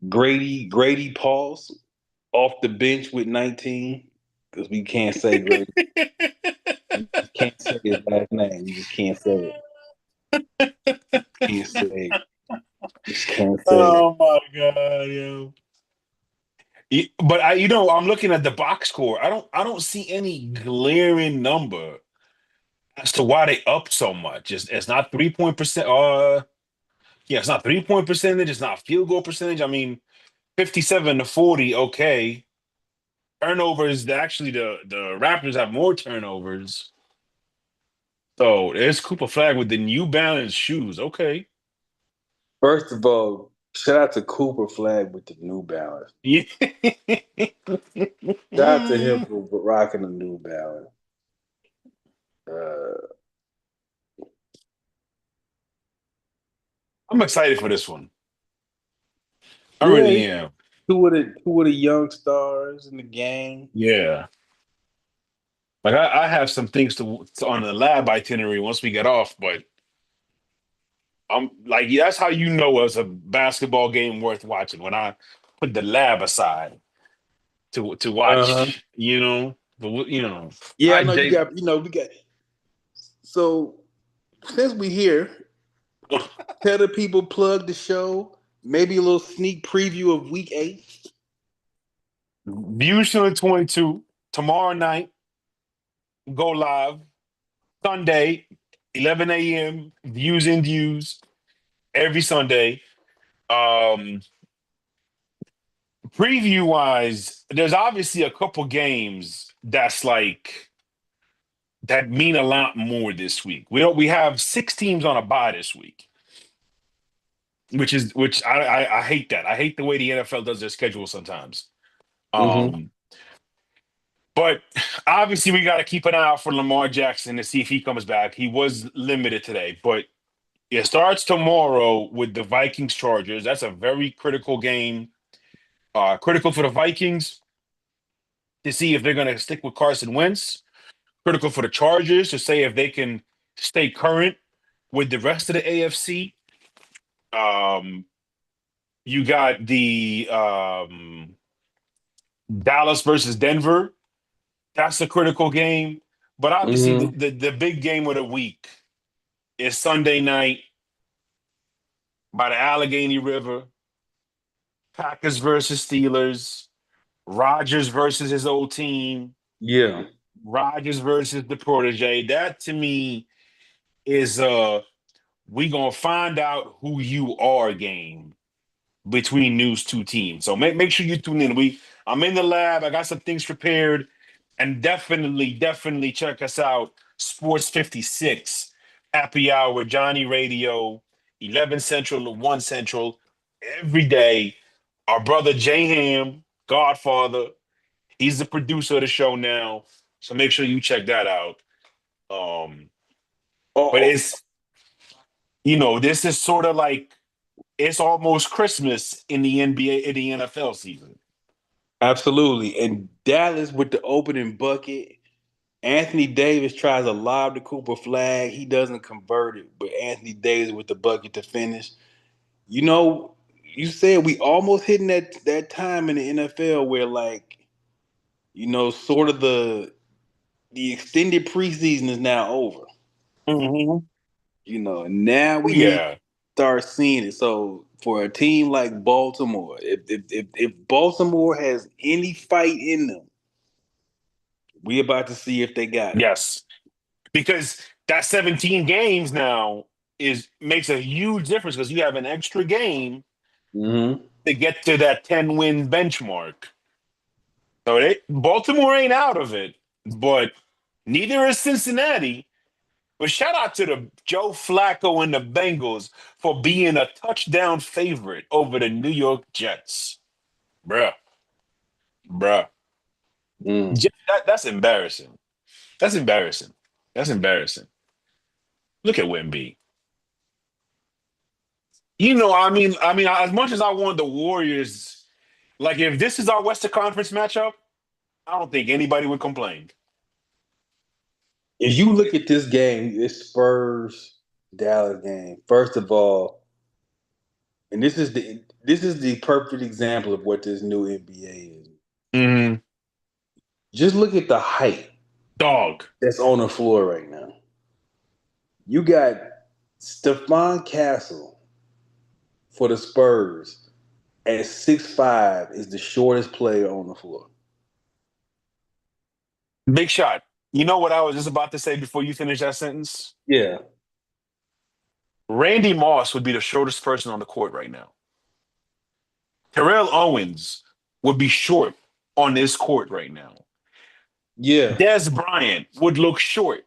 A: Grady Pauls off the bench with 19, because we can't say Grady. You can't say his last name. You just can't say it. Can't say it. Just can't say it.
B: Oh my God, yo. But I'm looking at the box score. I don't see any glaring number as to why they up so much. It's not 3 point percent. Yeah, it's not 3 point percentage. It's not field goal percentage. I mean, 57-40. Okay, turnovers. Actually, the Raptors have more turnovers. So there's Cooper Flag with the New Balance shoes. Okay.
A: First of all, shout out to Cooper Flag with the New Balance.
B: Yeah.
A: Shout out to him for rocking the New Balance. Uh,
B: I'm excited for this one. I
A: yeah,
B: really am.
A: two of the young stars in the game.
B: Yeah. Like I have some things on the lab itinerary once we get off, but I'm like, yeah, that's how you know it's a basketball game worth watching when I put the lab aside to
A: Uh-huh.
B: watch.
A: Yeah, I
B: I
A: know you
B: date.
A: got. We got. So since we here, tell the people plug the show. Maybe a little sneak preview of Week 8.
B: Views 22 tomorrow night. Go live Sunday, 11 a.m. Views and views every Sunday. Um, Preview wise, there's obviously a couple games that mean a lot more this week. We have 6 teams on a bye this week, which I hate that. I hate the way the NFL does their schedule sometimes.
A: Mm-hmm.
B: Um, but obviously we got to keep an eye out for Lamar Jackson to see if he comes back. He was limited today, but it starts tomorrow with the Vikings Chargers. That's a very critical game. Critical for the Vikings to see if they're going to stick with Carson Wentz. Critical for the Chargers to say if they can stay current with the rest of the AFC. Um, you got the Dallas versus Denver. That's a critical game. But obviously, the,
A: Mm-hmm.
B: the, the big game of the week is Sunday night by the Allegheny River. Packers versus Steelers. Rodgers versus his old team.
A: Yeah.
B: Rodgers versus the protege. That to me is we gonna find out who you are game between these two teams. So make sure you tune in. I'm in the lab. I got some things prepared, and definitely check us out. Sports 56 Happy Hour with Johnny Radio, 11 Central to 1 Central every day. Our brother Jay Ham, Godfather, he's the producer of the show now. So make sure you check that out. But
A: Oh,
B: this is sort of like it's almost Christmas in the NBA, in the NFL season.
A: absolutely. And Dallas with the opening bucket. Anthony Davis tries to lob the Cooper Flag. He doesn't convert it, but Anthony Davis with the bucket to finish. You know, you said we almost hitting that time in the NFL where, like, sort of the extended preseason is now over.
B: Mm-hmm.
A: And now we need to
B: Yeah.
A: start seeing it. So for a team like Baltimore, if Baltimore has any fight in them, we about to see if they got it.
B: Yes. Because that 17 games now makes a huge difference because you have an extra game
A: Mm-hmm.
B: to get to that 10-win benchmark. So Baltimore ain't out of it, but neither is Cincinnati. But shout out to the Joe Flacco and the Bengals for being a touchdown favorite over the New York Jets. Bruh. Bruh.
A: Mm.
B: That's embarrassing. That's embarrassing. That's embarrassing. Look at Wemby. As much as I want the Warriors, like if this is our Western Conference matchup, I don't think anybody would complain.
A: If you look at this game, this Spurs Dallas game, first of all, and this is the perfect example of what this new NBA is.
B: Mm-hmm.
A: Just look at the height
B: Dog.
A: that's on the floor right now. You got Stephon Castle for the Spurs at 6'5" is the shortest player on the floor.
B: Big shot. You know what I was just about to say before you finish that sentence?
A: Yeah.
B: Randy Moss would be the shortest person on the court right now. Terrell Owens would be short on this court right now.
A: Yeah.
B: Des Bryant would look short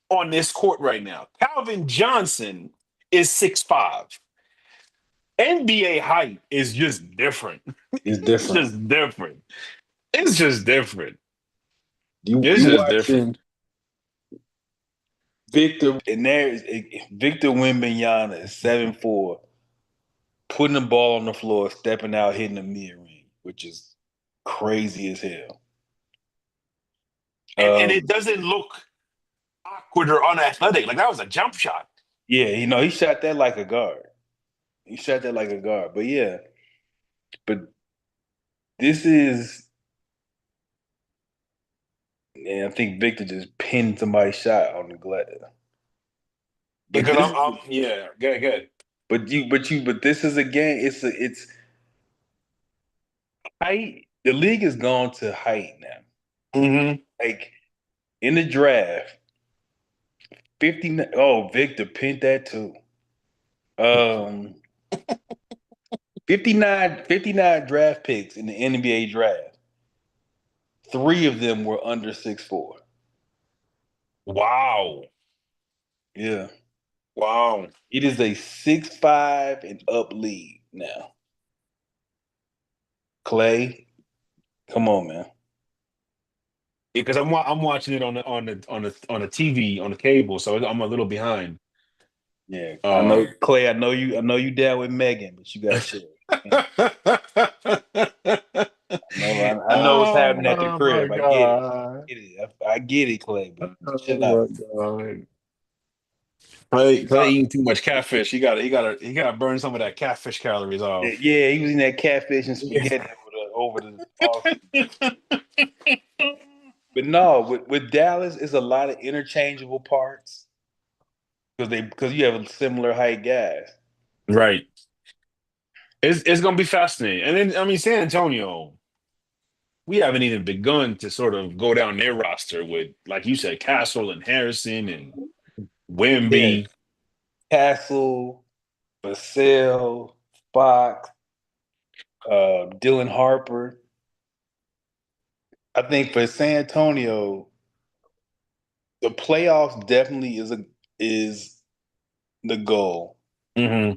B: on this court right now. Calvin Johnson is 6'5". NBA height is just different.
A: It's
B: It's
A: different.
B: just different. It's just different. It's
A: You
B: just different.
A: watching Victor, and there's Victor Wembanyama is 7'4", putting the ball on the floor, stepping out, hitting the mid range, which is crazy as hell.
B: And it doesn't look awkward or unathletic. Like that was a jump shot.
A: Yeah, he shot that like a guard. He shot that like a guard. But yeah, but this is, and I think Victor just pinned somebody's shot on the glass. But
B: Because
A: this,
B: good.
A: but this is a game. It's height. The league has gone to height now.
B: Mm-hmm.
A: Like in the draft, 59. Oh, Victor pinned that too. 59 draft picks in the NBA draft. 3 of them were under 6'4".
B: Wow.
A: Yeah.
B: Wow.
A: It is a 6'5" and up league now. Clay, come on, man.
B: Because I'm watching it on the TV on the cable, so I'm a little behind.
A: Yeah, I know Clay. I know you down with Megan, but you got shit. I know what's happening at the
B: Oh my
A: crib. I get it.
B: God.
A: I get it, Clay. But chill
B: Oh
A: out.
B: my God. Clay eating too much catfish. He gotta burn some of that catfish calories off.
A: Yeah, he was in that catfish and spaghetti over the off. But no, with Dallas, it's a lot of interchangeable parts because you have similar height guys.
B: Right. It's gonna be fascinating. And then San Antonio, we haven't even begun to sort of go down their roster with, like you said, Castle and Harrison and
A: Yeah,
B: Wemby.
A: Castle, Vassell, Fox, Dylan Harper. I think for San Antonio, the playoffs definitely is the goal.
B: Mm-hmm.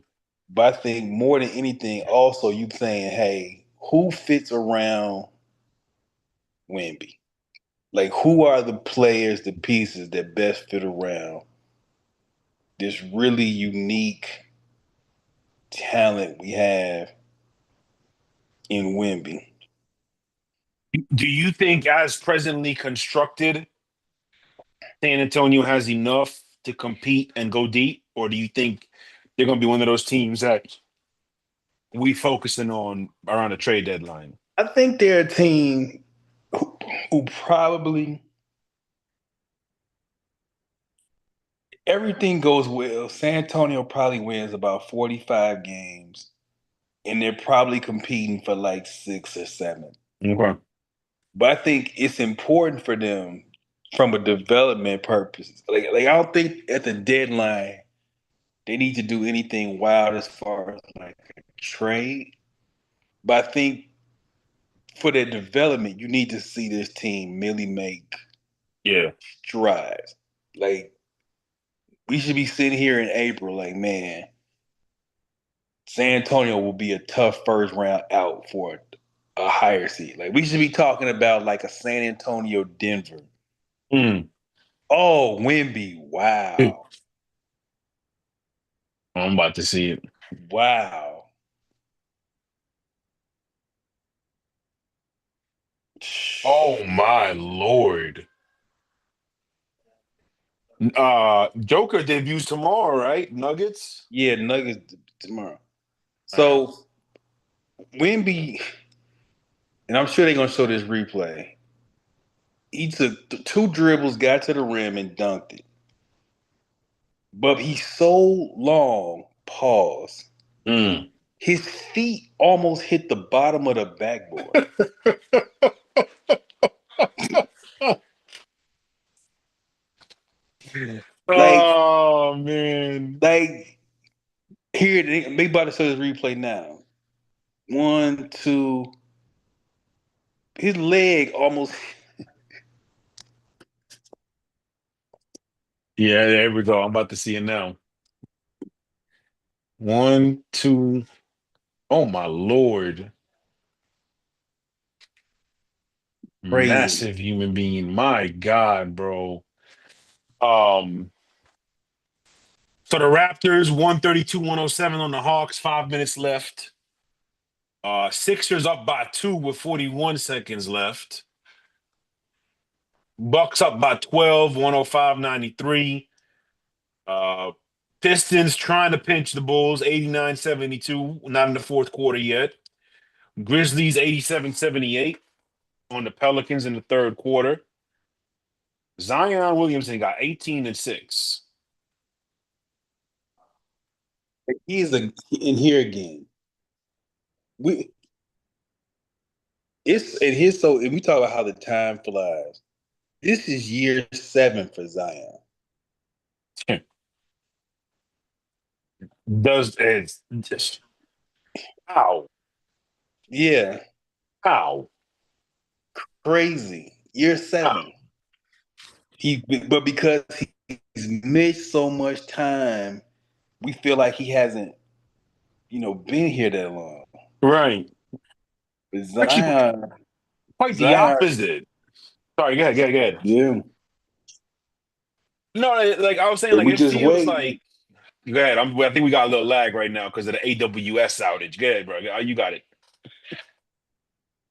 A: But I think more than anything, also you saying, hey, who fits around Wemby? Like, who are the players, the pieces that best fit around this really unique talent we have in Wemby?
B: Do you think, as presently constructed, San Antonio has enough to compete and go deep, or do you think they're going to be one of those teams that we focusing on around the trade deadline?
A: I think they're a team who probably everything goes well. San Antonio probably wins about 45 games. and they're probably competing for like 6 or 7.
B: Okay.
A: But I think it's important for them from a development purpose. Like I don't think at the deadline they need to do anything wild as far as like a trade. But I think for their development, you need to see this team really make
B: Yeah.
A: strides. Like we should be sitting here in April, like, man, San Antonio will be a tough first round out for a higher seed. Like we should be talking about like a San Antonio Denver.
B: Mm.
A: Oh, Wimby, wow.
B: I'm about to see it.
A: Wow.
B: Oh my Lord. Joker debuts tomorrow, right? Nuggets.
A: Yeah, Nuggets tomorrow.
B: All right.
A: So Wimby, and I'm sure they're gonna show this replay. He took 2 dribbles, got to the rim, and dunked it. But he's so long, pause.
B: Mm.
A: His feet almost hit the bottom of the backboard. Like,
B: Oh man.
A: like here, they about to show this replay now. 1, 2. His leg almost.
B: Yeah, there we go. I'm about to see it now. 1, 2. Oh my Lord.
A: Crazy.
B: Massive human being. My God, bro. Um, so the Raptors 132-107 on the Hawks, 5 minutes left. Sixers up by 2 with 41 seconds left. Bucks up by 12, 105-93. Pistons trying to pinch the Bulls, 89-72, not in the fourth quarter yet. Grizzlies 87-78 on the Pelicans in the third quarter. Zion Williamson got 18 and 6.
A: He's in here again. We it's and here's so if we talk about how the time flies. This is year 7 for Zion.
B: Does it's just how
A: Yeah,
B: how
A: crazy. Year
B: how
A: 7. But because he's missed so much time, we feel like he hasn't, been here that long.
B: right?
A: But
B: Actually, quite the
A: Zion,
B: opposite. Sorry, go ahead.
A: yeah.
B: No, like I was saying,
A: But
B: like
A: we
B: it
A: just
B: feels
A: wait.
B: like. Go ahead. I think we got a little lag right now because of the AWS outage. Go ahead, bro. You got it.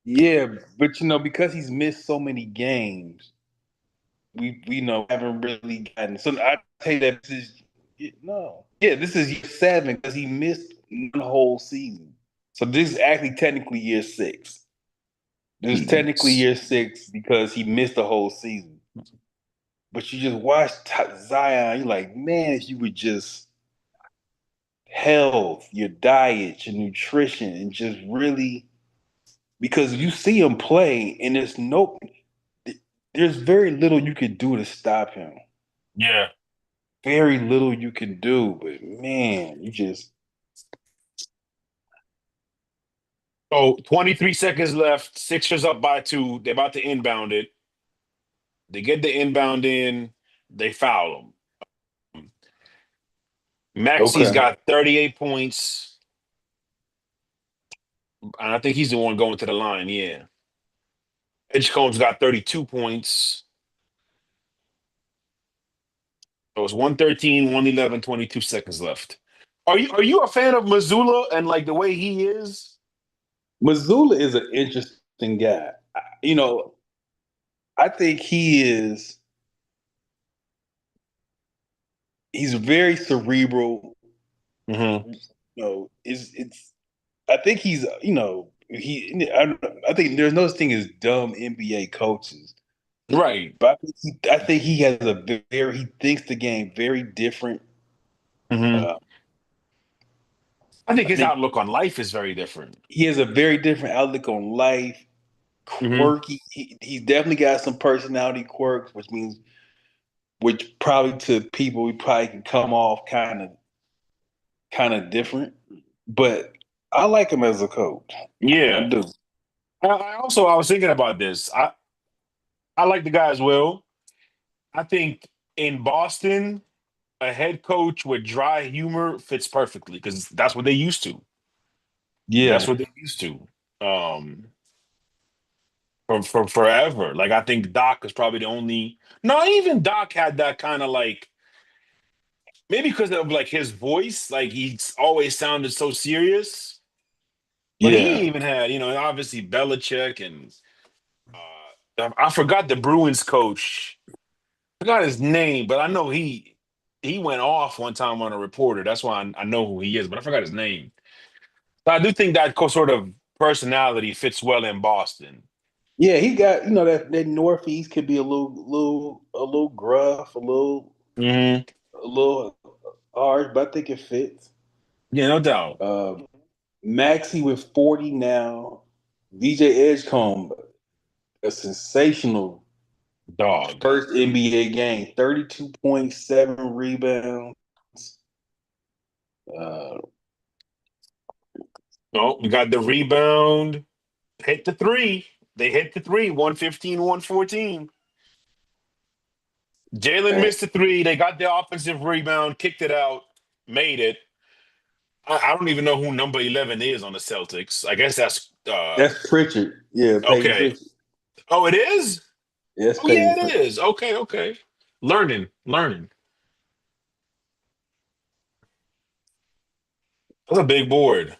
A: Yeah, but because he's missed so many games, we haven't really gotten. So I tell you that this is no, yeah, this is year 7 because he missed one whole season. So this is actually technically year 6. This is technically year 6 because he missed the whole season. But you just watch Zion, you're like, man, if you would just health, your diet, your nutrition, and just really because you see him play, and there's very little you can do to stop him.
B: Yeah.
A: Very little you can do, but man, you just
B: So 23 seconds left. Sixers up by 2. They're about to inbound it. They get the inbound in. They foul him. Maxi's
A: okay.
B: got 38 points. And I think he's the one going to the line. Yeah. Edgecomb's got 32 points. So it's 113, 111, 22 seconds left. Are you a fan of Missoula and like the way he is?
A: Mazzulla is an interesting guy. I think he's very cerebral.
B: Mm-hmm.
A: It's I think he's I think there's no such thing as dumb NBA coaches.
B: Right.
A: But I think he has he thinks the game very different.
B: Mm-hmm.
A: Uh,
B: I think
A: I
B: his
A: think
B: outlook on life is very different.
A: he has a very different outlook on life.
B: Hmm.
A: Quirky. He's definitely got some personality quirks, which probably to people we probably can come off kind of different. But I like him as a coach. I
B: Yeah.
A: do.
B: I was thinking about this. I like the guy as well. I think in Boston, a head coach with dry humor fits perfectly because that's what they used to. That's
A: Yeah.
B: what they used to. Um, for forever. Like I think Doc is probably the only. No, even Doc had that kind of like maybe because of like his voice, like he's always sounded so serious. But he
A: Yeah.
B: even had, obviously Belichick and I forgot the Bruins coach. I forgot his name, but I know he went off one time on a reporter. That's why I know who he is, but I forgot his name. But I do think that sort of personality fits well in Boston.
A: Yeah, he got, that Northeast could be a little gruff,
B: Hmm.
A: a little harsh, but I think it fits.
B: Yeah, no doubt.
A: Uh, Maxi with 40 now. VJ Edgecombe, a sensational
B: Dog.
A: first NBA game, 32.7 rebounds. Uh,
B: Oh, we got the rebound. Hit the three. They hit the three. 115, 114. Jalen
A: man,
B: missed the three. They got the offensive rebound, kicked it out, made it. I don't even know who number 11 is on the Celtics. I guess that's
A: that's Pritchard. Yeah, Peyton
B: okay.
A: Pritchard.
B: Oh, it is?
A: Yeah, that's
B: Oh, yeah,
A: Peyton
B: it
A: Pritchard.
B: is. Okay, okay. Learning. That's a big board.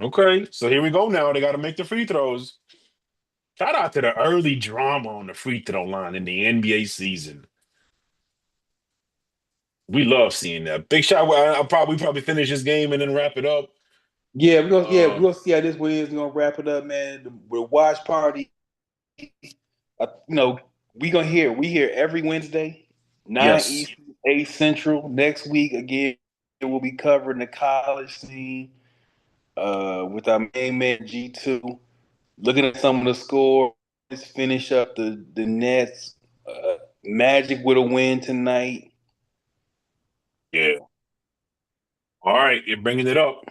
B: Okay, so here we go now. They got to make the free throws. Shout out to the early drama on the free throw line in the NBA season. We love seeing that. Big shot. I'll probably finish this game and then wrap it up.
A: We're gonna see how this one is. We're gonna wrap it up, man. The watch party. We hear every Wednesday, 9
B: Yes.
A: Eastern, 8 Central. Next week again, we'll be covering the college scene with our main man G2. Looking at some of the scores, finish up the Nets. Magic with a win tonight.
B: Yeah. All right, you're bringing it up.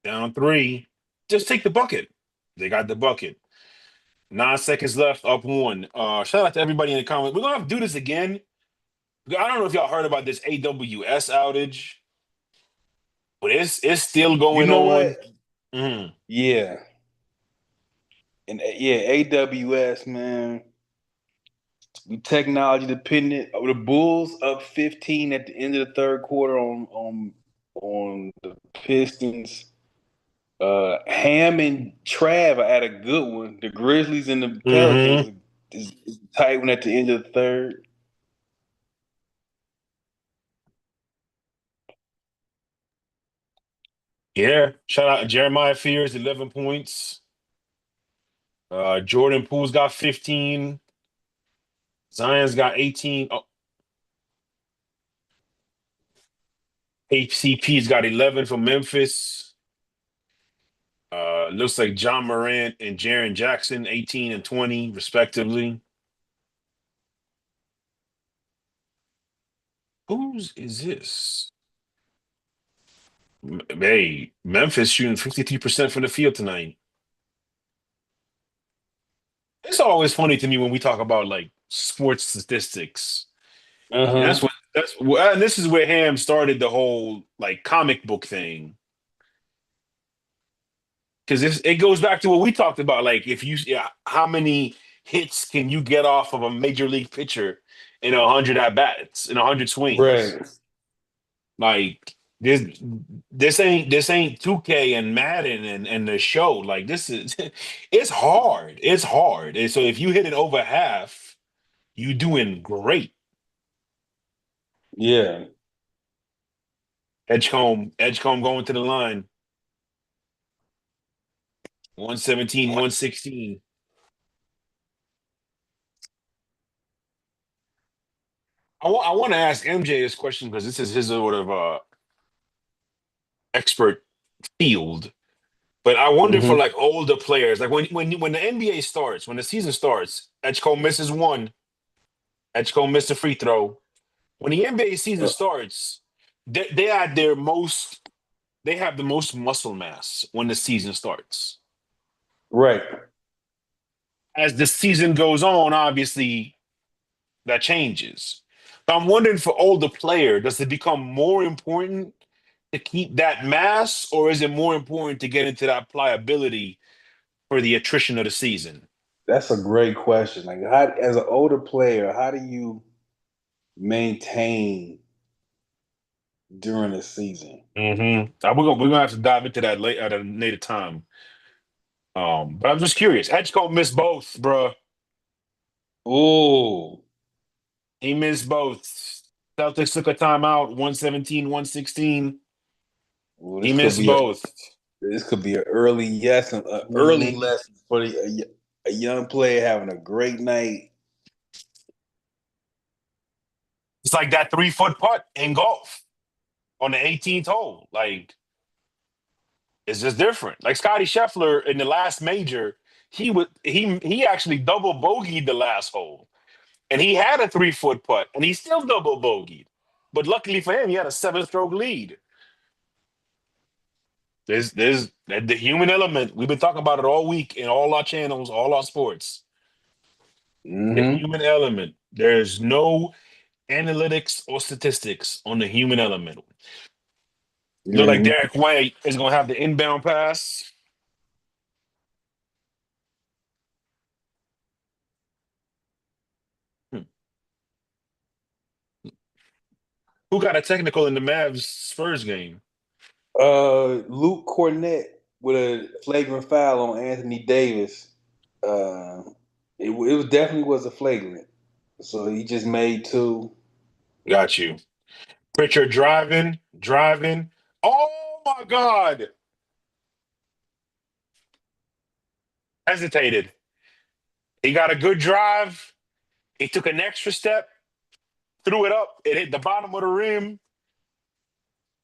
B: Down three. Just take the bucket. They got the bucket. 9 seconds left, up one. Shout out to everybody in the comments. We're gonna have to do this again. I don't know if y'all heard about this AWS outage, but it's still
A: You
B: going
A: know what?
B: on. Mhm.
A: Yeah, and yeah, AWS, man. We technology dependent. The Bulls up 15 at the end of the third quarter on the Pistons. Ham and Trav are at a good one. The Grizzlies and the
B: Mhm.
A: Pelicans is a tight one at the end of the third.
B: Yeah. Shout out to Jeremiah Fears, 11 points. Jordan Poole's got 15. Zion's got 18. Oh, HCP's got 11 for Memphis. Looks like John Morant and Jaren Jackson, 18 and 20, respectively. Whose is this? Hey, Memphis shooting 53% from the field tonight. It's always funny to me when we talk about like sports statistics. And
A: Uh-huh.
B: and this is where Ham started the whole like comic book thing. Because it goes back to what we talked about. Like, if you, yeah, how many hits can you get off of a major league pitcher in 100 at bats, in 100 swings?
A: Right.
B: Like, this ain't 2K and Madden and the show. Like, this is it's hard. It's hard. And so if you hit it over half, you doing great.
A: Yeah.
B: Edgecombe going to the line. 117, 116. I want to ask MJ this question because this is his sort of expert field. But I wonder for
A: Mm-hmm.
B: like older players, like when the NBA starts, when the season starts, Edgecombe misses one, Edgecombe missed a free throw. When the NBA season starts, they are their most they have the most muscle mass when the season starts.
A: Right.
B: As the season goes on, obviously that changes. But I'm wondering for older player, does it become more important to keep that mass, or is it more important to get into that pliability for the attrition of the season?
A: That's a great question. Like, how, as an older player, how do you maintain during the season?
B: Mm-hmm. We're gonna have to dive into that late at a later time. But I'm just curious. Edgecombe missed both, bro.
A: Oh,
B: He missed both. Celtics took a timeout, 117, 116.
A: well,
B: He missed both.
A: this could be an early yes, an early
B: Mhm.
A: lesson for a young player having a great night.
B: It's like that 3-foot putt in golf on the 18th hole. Like, it's just different. Like Scotty Scheffler in the last major, he actually double bogeyed the last hole. And he had a 3-foot putt and he still double bogeyed. But luckily for him, he had a 7-stroke lead. There's the human element. We've been talking about it all week in all our channels, all our sports. The
A: Mm-hmm.
B: human element. There's no analytics or statistics on the human element. Look like
A: Mm-hmm.
B: Derek White is gonna have the inbound pass. Hmm. Who got a technical in the Mavs Spurs game?
A: Luke Cornett with a flagrant foul on Anthony Davis. Uh, it was definitely was a flagrant. So he just made two.
B: Got you. Pritchard driving. Oh my God! Hesitated. He got a good drive. He took an extra step, threw it up. It hit the bottom of the rim.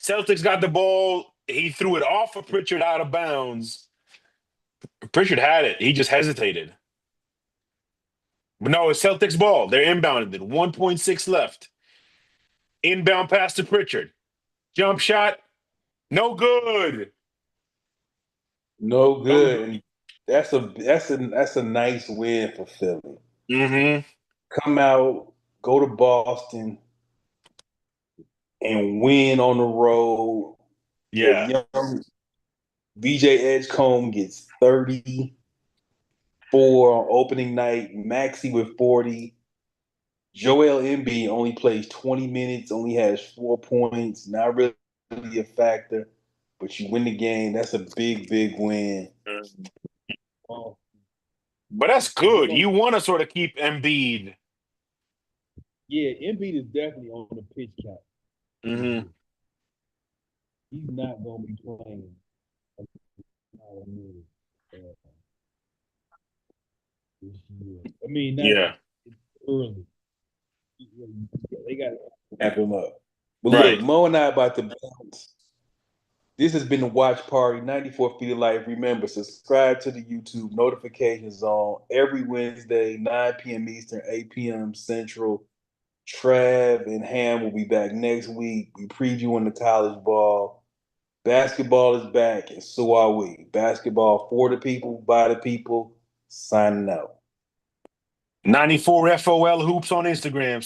B: Celtics got the ball. He threw it off of Pritchard out of bounds. Pritchard had it. He just hesitated. But no, it's Celtics ball. They're inbounded it. 1.6 left. Inbound pass to Pritchard. Jump shot. No good.
A: No
B: No
A: good.
B: good.
A: And that's a nice win for Philly.
B: Mm-hmm.
A: Come out, go to Boston, and win on the road. The
B: Yeah.
A: young VJ Edgecombe gets 34 on opening night. Maxey with 40. Joel Embiid only plays 20 minutes, only has 4 points. Not really a factor, but you win the game. That's a big, big win.
C: Oh,
B: But that's
C: we're
B: good.
C: gonna,
B: You want to sort of keep Embiid.
C: yeah, Embiid is definitely on the pitch count.
B: Mm-hmm.
C: He's not gonna be playing a lot of minutes this year. I mean, not
B: Yeah.
C: early. They got
A: Wrap him up. But look,
B: Right.
A: Mo and I about to bounce. This has been the Watch Party, 94 Feet of Life. Remember, subscribe to the YouTube notifications on every Wednesday, 9 p.m. Eastern, 8 p.m. Central. Trav and Ham will be back next week. We previewing the college ball. Basketball is back, and so are we. Basketball for the people, by the people. Signing out.
B: 94 FOL hoops on Instagram.